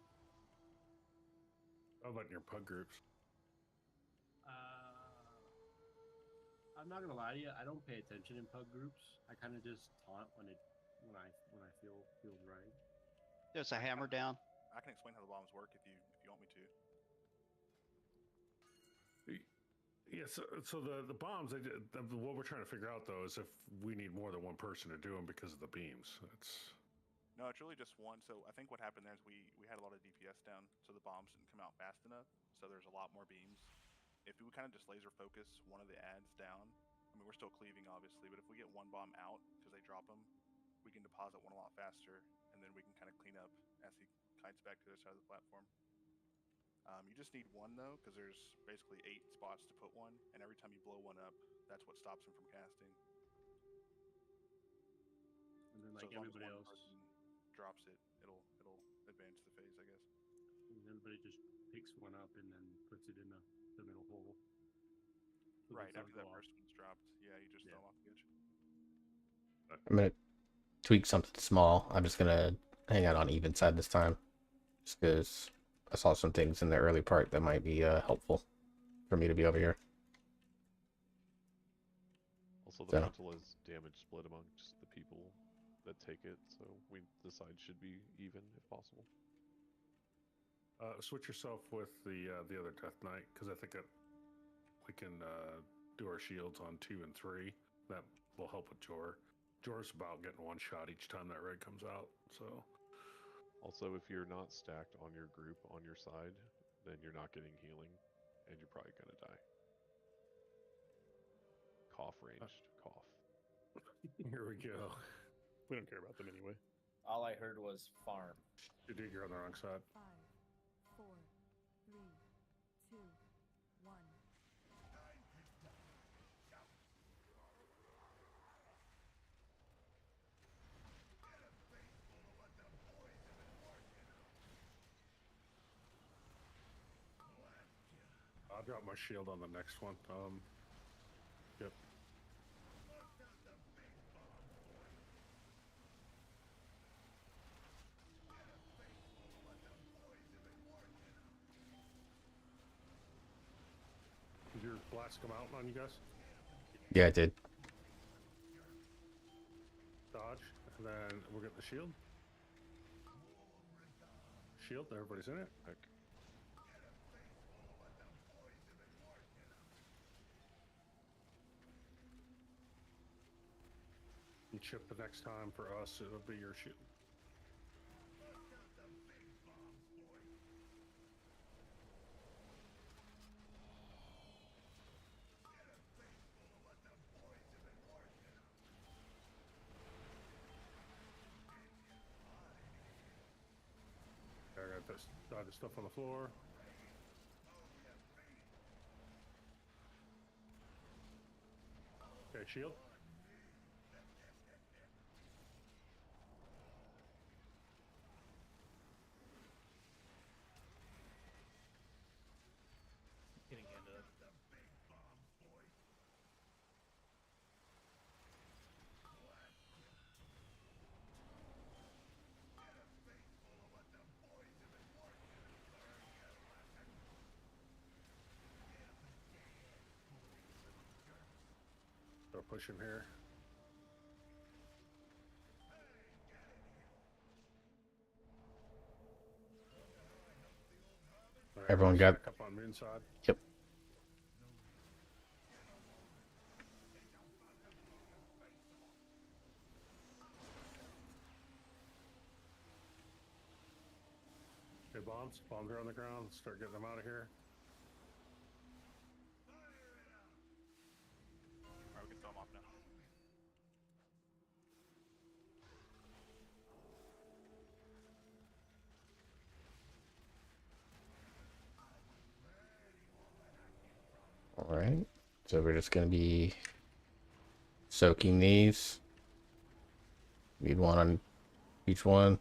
How about in your pug groups? I'm not gonna lie to you. I don't pay attention in pug groups. I kind of just taunt when I feel feels right. There's a hammer down. I can explain how the bombs work if you want me to. Yeah, so the bombs, what we're trying to figure out though is if we need more than one person to do them because of the beams. No, it's really just one. So I think what happened there is we had a lot of DPS down, so the bombs didn't come out fast enough. So there's a lot more beams. If we kind of just laser focus one of the ads down, I mean we're still cleaving obviously, but if we get one bomb out because they drop them, we can deposit one a lot faster, and then we can kind of clean up as he kites back to the other side of the platform. You just need one though, because there's basically 8 spots to put one, and every time you blow one up, that's what stops him from casting. And then like so everybody else drops it, it'll advance the phase, I guess. And everybody just picks one up and then puts it in the middle hole. So Right, those after that go off. first one's dropped, yeah, you just throw them off the edge. I'm gonna tweak something small. I'm just gonna hang out on even side this time, just because I saw some things in the early part that might be helpful for me to be over here. Also, the So. mental is damage split amongst the people that take it, so the side should be even if possible. Switch yourself with the other Death Knight, because I think we can do our shields on 2 and 3. That will help with Jor. Jor's about getting one shot each time that raid comes out. So. Also, if you're not stacked on your group on your side, then you're not getting healing, and you're probably gonna die. Cough ranged, cough. Here we go. We don't care about them anyway. All I heard was farm. Dude, you're on the wrong side. 5, 4, 3, 2, 1. I'll drop my shield on the next one. Yep. Did your blast come out on you guys? Yeah, I did. Dodge, and then we'll get the shield. Shield, everybody's in it. Heck. And chip the next time for us, it'll be your shield. I got this dodge stuff on the floor. Okay, shield. Getting handed up. Start pushing here. Right, Everyone got. up on moon side. Yep. Okay, bombs. Bombs are on the ground. Let's start getting them out of here. Alright, we can throw them off now. All right. So we're just gonna be soaking these. Need one on each one.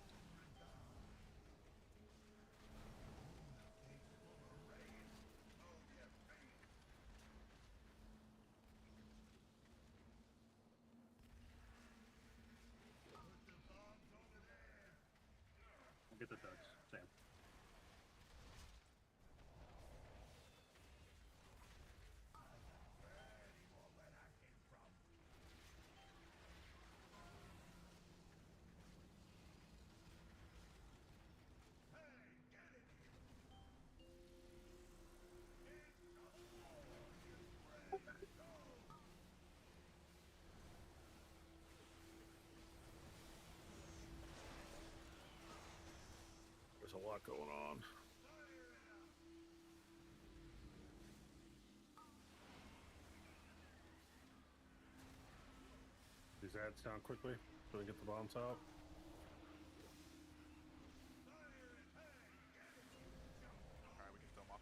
We'll get the ducks, Sam. There's a lot going on. These ads down quickly so we get the bombs out. Alright, we can throw them off.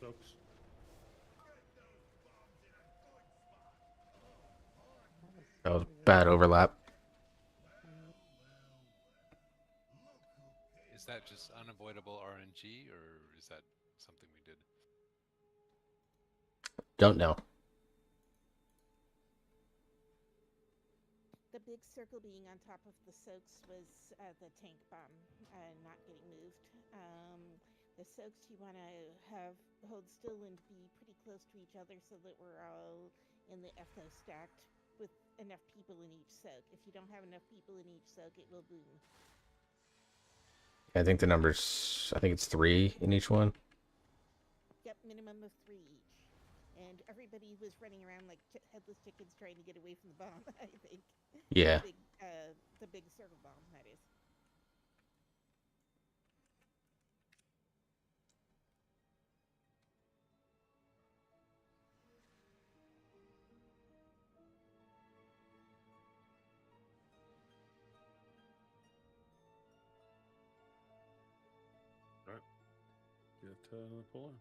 soaks. That was bad overlap. Is that just unavoidable RNG, or is that something we did? Don't know. The big circle being on top of the soaks was the tank bomb not getting moved. The soaks you want to hold still and be pretty close to each other so that we're all in the FO stacked with enough people in each soak. If you don't have enough people in each soak, it will boom. I think the numbers, I think it's 3 in each one. Yep, minimum of 3 each. And everybody was running around like headless chickens trying to get away from the bomb, I think. Yeah. The big circle bomb, that is. All right. Get pull on.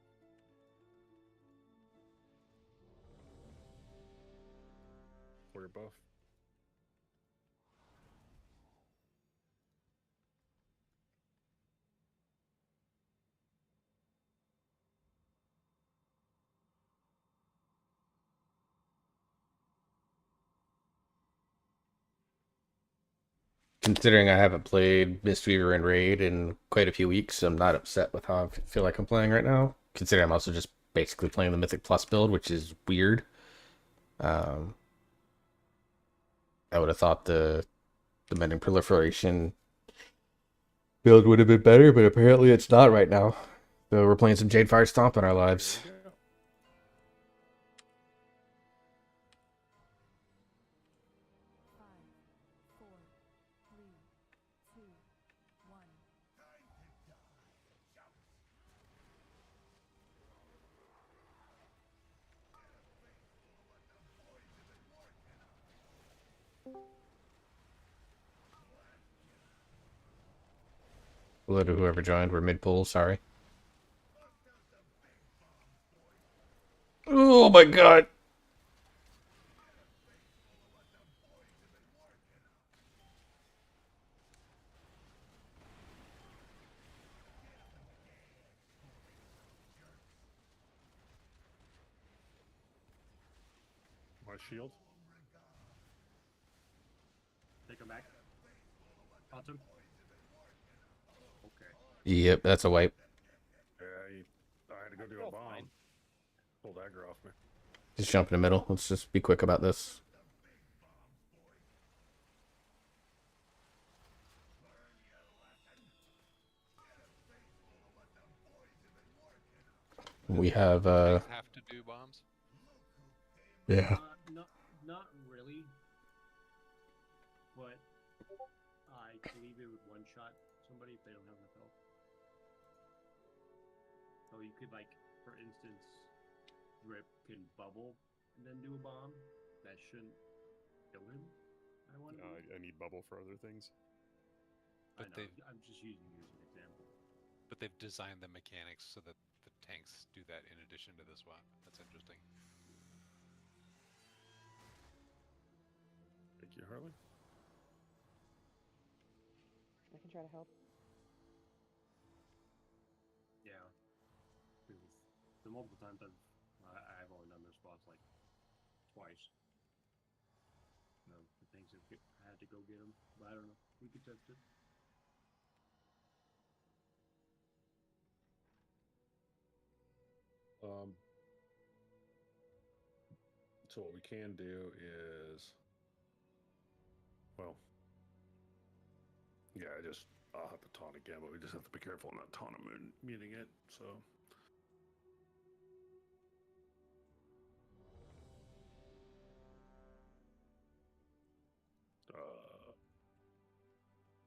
For your buff. Considering I haven't played Mistweaver and Raid in quite a few weeks, I'm not upset with how I feel like I'm playing right now. Considering I'm also just basically playing the Mythic Plus build, which is weird. I would have thought the Mending Proliferation build would have been better, but apparently it's not right now. So we're playing some Jadefire Stomp in our lives. Hello to whoever joined. We're mid-pool, sorry. Oh my god! My shield. Take him back. Autumn. Okay. Yep, that's a wipe. Yeah, I had to go do a bomb. Pull dagger off me. Just jump in the middle. Let's just be quick about this. We have have to do bombs? Yeah. Not really. But I believe it would one-shot somebody if they don't have enough health. So you could, like, for instance, Drip can bubble and then do a bomb. That shouldn't kill him. I need bubble for other things. But I'm just using you as an example. But they've designed the mechanics so that the tanks do that in addition to the swap. That's interesting. Thank you, Harley. I can try to help. Yeah. Because the multiple times I've only done those spots like twice. The things that I had to go get them, but I don't know. We could test it. So what we can do is, well, yeah, I'll have to taunt again, but we just have to be careful not taunt him and muting it. So.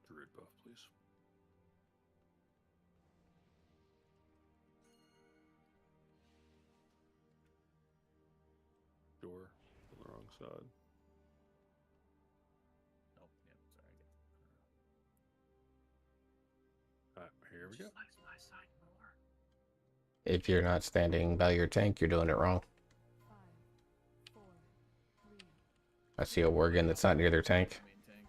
Druid buff, please. Door on the wrong side. Oh, yeah, sorry. All right, here we go. Likes my side more. if you're not standing by your tank, you're doing it wrong. I see a Worgen that's not near their tank. Main tank.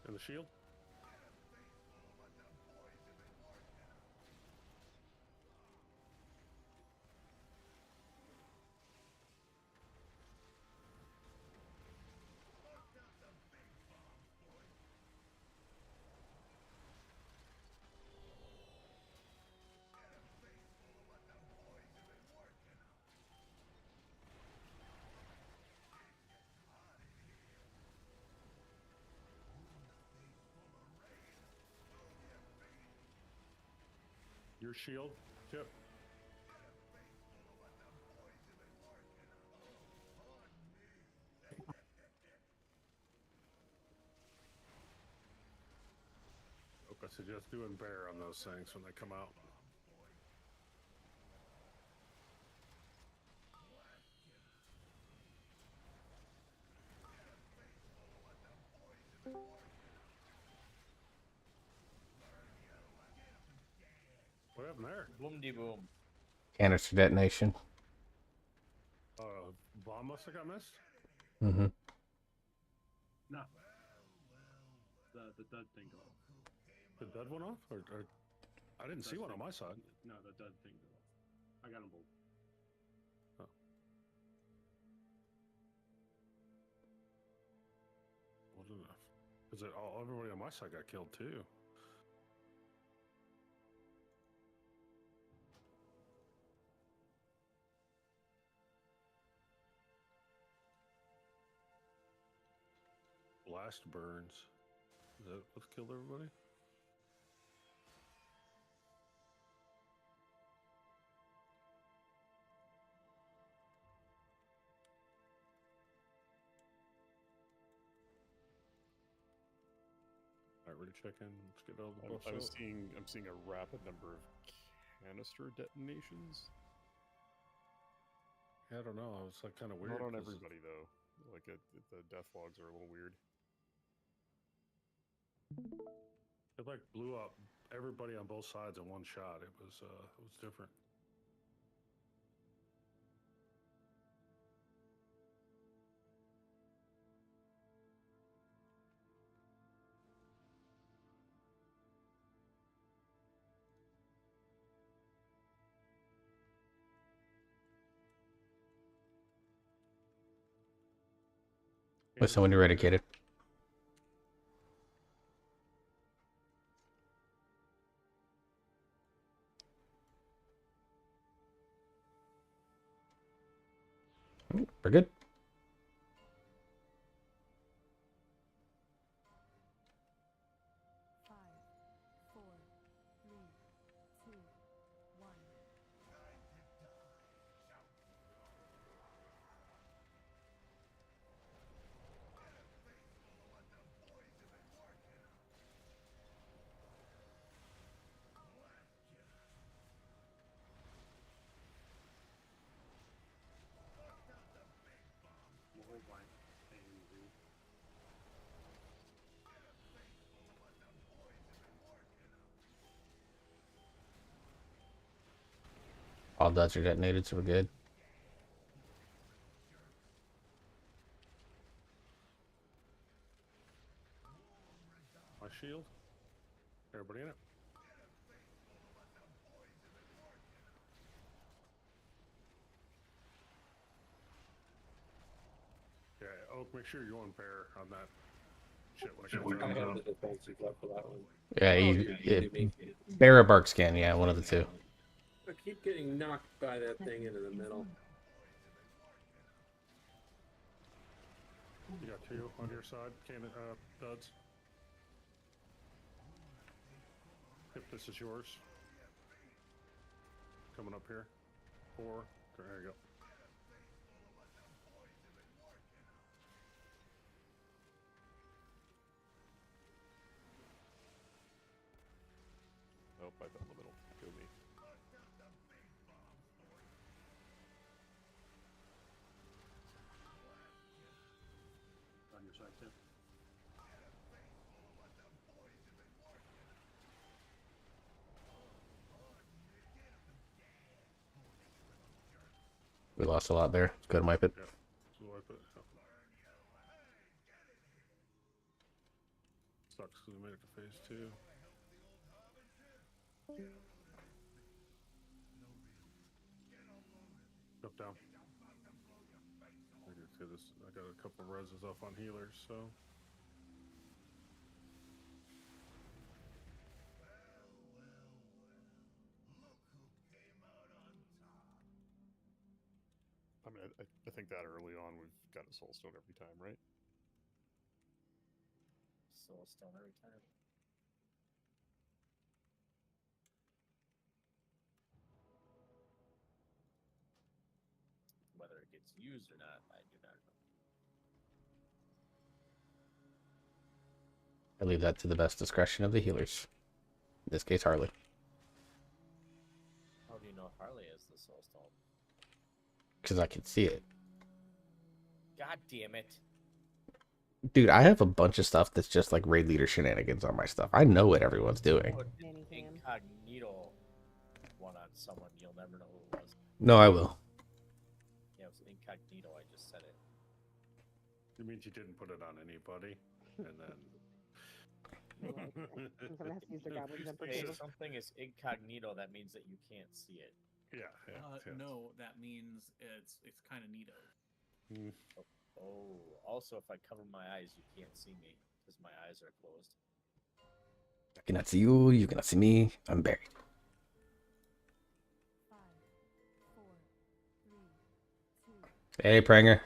And the shield? Your shield, Chip. I suggest doing bear on those things when they come out. What happened there? Boom de boom. Canister detonation. Bomb must have got missed? Mm-hmm. No. The dud thing go off. The dud went off? Or I didn't see one on my side. No, the dud thing go off. I got them both. Oh. Wasn't enough. Because everybody on my side got killed too. Blast burns. Is that what's killed everybody? Alright, ready to check in. Let's get all the buffs out. I'm seeing a rapid number of canister detonations. Yeah, I don't know. It's like kind of weird. Not on everybody though. Like the death logs are a little weird. It like blew up everybody on both sides in one shot. It was different. Listen when you're eradicated. We're good. All dots are detonated, so we're good. My shield. Everybody in it. Yeah, Oak, make sure you're on pair on that shit when it comes I out. have the defensive left for that one. Yeah, bear or bark scan, yeah, one of the two. I keep getting knocked by that thing into the middle. You got two on your side, duds. If this is yours. Coming up here. 4. There you go. Oh, I fell in the middle. Kill me. On your side, Tim. We lost a lot there. Go to wipe it. Yeah. So wipe it. Sucks because we made it to phase 2. Up down. I got a couple of reses off on healers, so. I mean, I think that early on we've got a soulstone every time, right? Soulstone every time. Whether it gets used or not, I do not know. I leave that to the best discretion of the healers. In this case, Harley. How do you know Harley is the soulstone? Because I can see it. God damn it. Dude, I have a bunch of stuff that's just like raid leader shenanigans on my stuff. I know what everyone's doing. Put incognito one on someone, you'll never know who it was. No, I will. Yeah, it was incognito, I just said it. It means you didn't put it on anybody, and then. Someone has to use their goblin jumper. Say something is incognito, that means that you can't see it. Yeah, No, that means it's kind of neato. Oh, also if I cover my eyes, you can't see me because my eyes are closed. I cannot see you. You cannot see me. I'm buried. 5, 4, 3, 2. Hey, Pranger.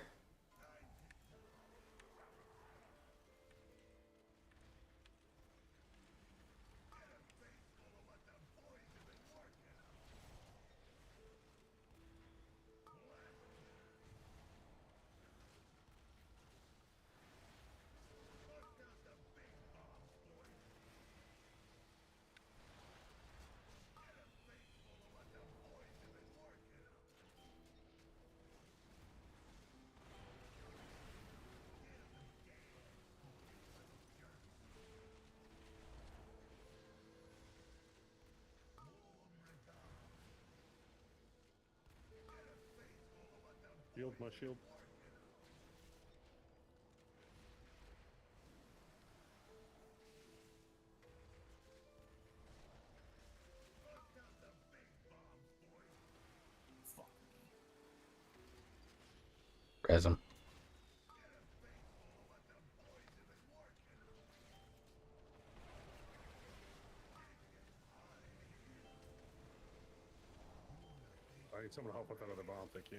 Shield, my shield. Res him. I need someone to help with that other bomb, thank you.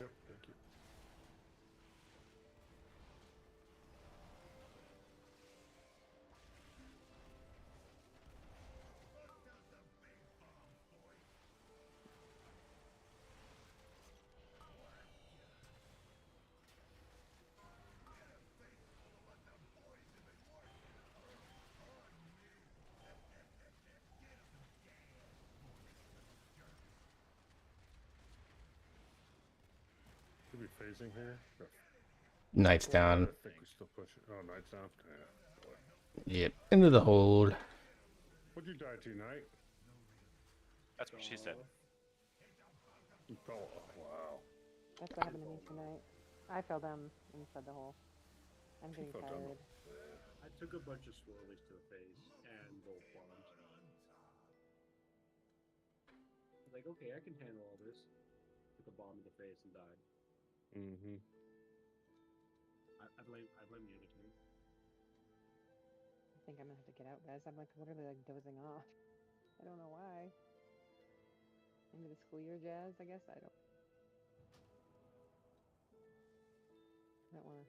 Yep, thank you. Should be phasing here. Knight's down. I think we still push it. Oh, Knight's down. Yeah, boy. Yep. Into the hold. What'd you die to, Knight? That's what she said. Oh, wow. That's what happened to me tonight. I fell down inside the hole. I'm getting fell down. tired. I took a bunch of swirlies to the face and rolled bombs. Like, okay, I can handle all this. Took a bomb in the face and died. Mm-hmm. I blame the other team. I think I'm gonna have to get out, guys. I'm like literally like dozing off. I don't know why. End of the school year jazz, I guess. I don't want to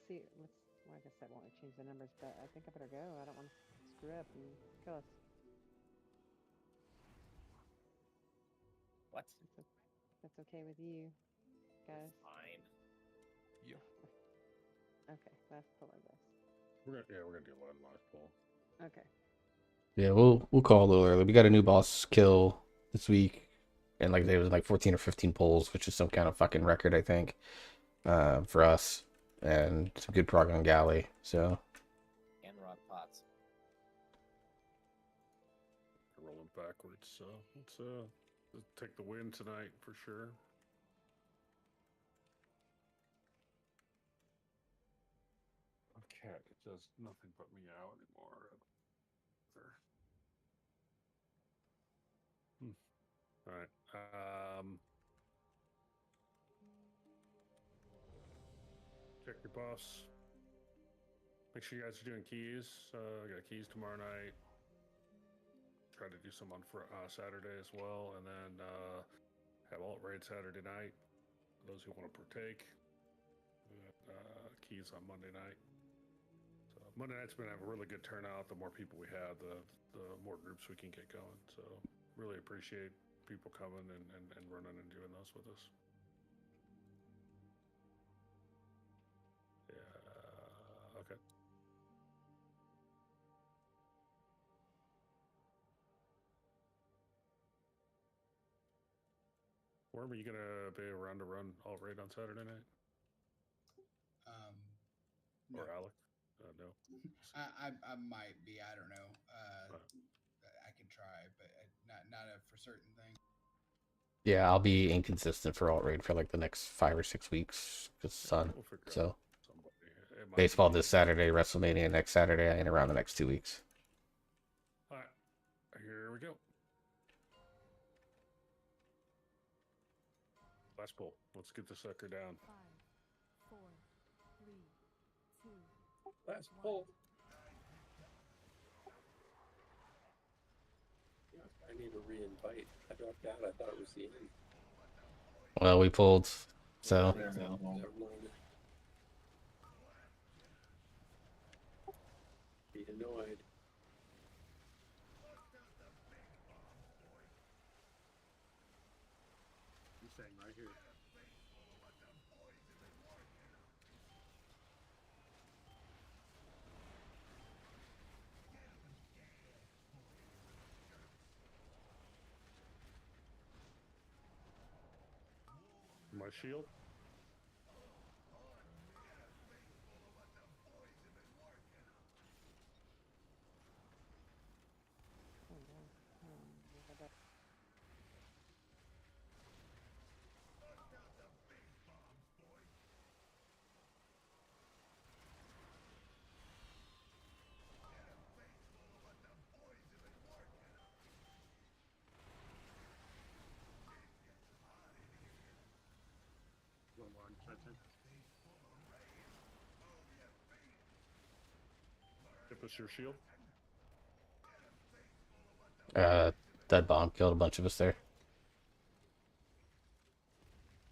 see. Well, I guess I want to change the numbers, but I think I better go. I don't want to screw up and kill us. What? That's okay with you, guys. Fine. Yep. Okay, last pull, I guess. We're gonna do one last pull. Okay. Yeah, we'll call a little early. We got a new boss kill this week, and like there was like 14 or 15 pulls, which is some kind of fucking record, I think, for us, and some good prog on galley. So And rod pots. Rolling backwards, so let's take the win tonight for sure. Okay, it does nothing but me out anymore. All right. Check your boss. Make sure you guys are doing keys. I got keys tomorrow night. Try to do some on Saturday as well, and then have alt raid Saturday night. Those who want to partake. Keys on Monday night. So Monday night's been a really good turnout. The more people we have, the more groups we can get going. So really appreciate people coming and running and doing those with us. Yeah. Okay. Worm, are you gonna be around to run alt raid on Saturday night? No. Or Alec? No. I might be. I don't know. I can try, but not for certain things. yeah, I'll be inconsistent for alt raid for like the next 5 or 6 weeks because sun. We'll figure So out somebody. It might baseball be- this Saturday, WrestleMania next Saturday, and around the next 2 weeks. All right, here we go. Last pull. Let's get the sucker down. 5, 4, 3, 2. Last pull. I need to re-invite. I dropped out. I thought it was the end. Well, we pulled, so Never mind. Be annoyed. I'm saying right here. My shield. One more on Trenton. Tip us your shield. Dead bomb killed a bunch of us there.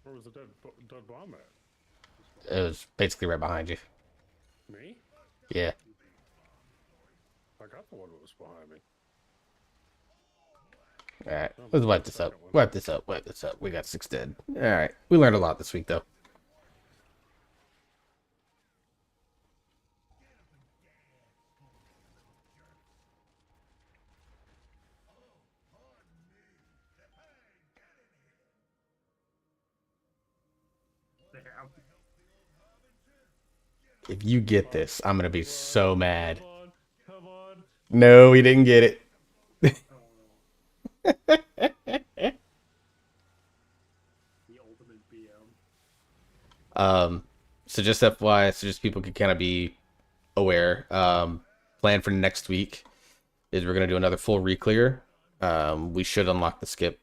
Where was the dead bomb at? It was basically right behind you. Me? Yeah. I got the one that was behind me. Alright, let's wipe this up. Wipe this up. Wipe this up. We got 6 dead. Alright, we learned a lot this week, though. Damn. If you get this, I'm gonna be so mad. Come on. No, he didn't get it. The ultimate BM. So just FYI, so just people can kind of be aware. Plan for next week is we're gonna do another full re-clear. We should unlock the skip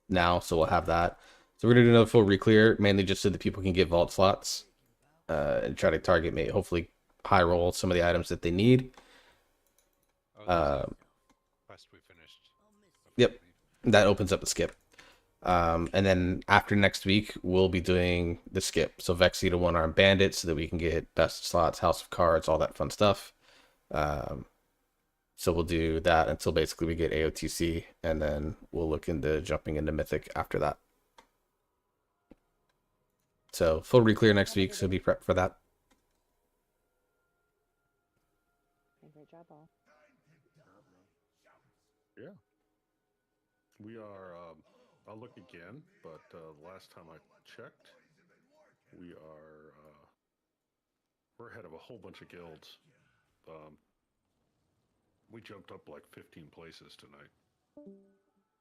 now, so we'll have that. So we're gonna do another full re-clear, mainly just so that people can get vault slots, and try to target, hopefully high roll some of the items that they need. Quest we finished. Yep. That opens up the skip. And then after next week, we'll be doing the skip. So Vexy to One Arm Bandit so that we can get best slots, House of Cards, all that fun stuff. So we'll do that until basically we get AOTC, and then we'll look into jumping into Mythic after that. So full reclear next week, so be prepped for that. Great job, all. Yeah. We are, I'll look again, but the last time I checked, we are, we're ahead of a whole bunch of guilds. We jumped up like 15 places tonight.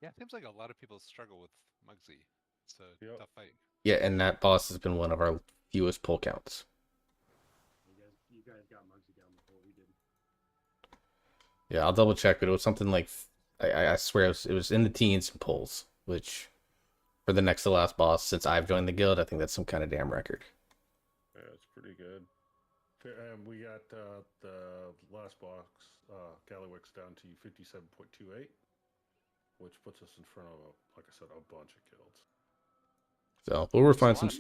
Yeah, it seems like a lot of people struggle with Muggsy. It's a tough fight. Yeah, and that boss has been one of our fewest pull counts. You guys got Muggsy down before we did. Yeah, I'll double check, but it was something like, I swear it was in the teens in pulls, which for the next to last boss since I've joined the guild, I think that's some kind of damn record. Yeah, it's pretty good. We got the last box, Gallowix, down to 57.28, which puts us in front of, like I said, a bunch of guilds. So we'll refine some. There's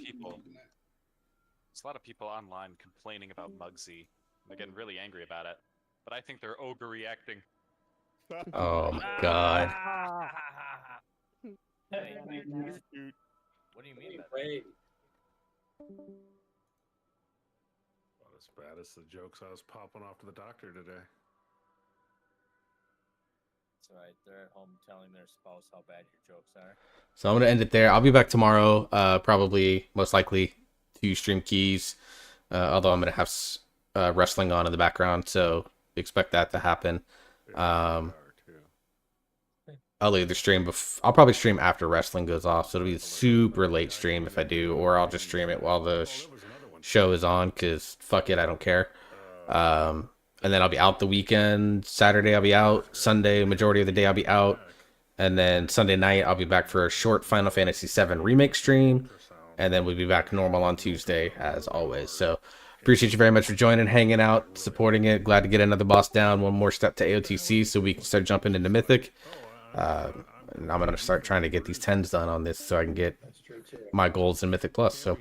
a lot of people online complaining about Muggsy. They're getting really angry about it. But I think they're overreacting. Oh my god. Hey, what do you mean by that? Not as bad as the jokes I was popping off to the doctor today. That's right. They're at home telling their spouse how bad your jokes are. So I'm gonna end it there. I'll be back tomorrow, probably most likely to stream keys. Although I'm gonna have wrestling on in the background, so expect that to happen. I'll either stream I'll probably stream after wrestling goes off, so it'll be a super late stream if I do, or I'll just stream it while the show is on, because fuck it, I don't care. And then I'll be out the weekend. Saturday I'll be out. Sunday, majority of the day I'll be out. And then Sunday night I'll be back for a short Final Fantasy VII Remake stream. And then we'll be back normal on Tuesday, as always. So appreciate you very much for joining, hanging out, supporting it. Glad to get another boss down. One more step to AOTC so we can start jumping into Mythic. And I'm going to start trying to get these 10s done on this so I can get my goals in Mythic Plus. So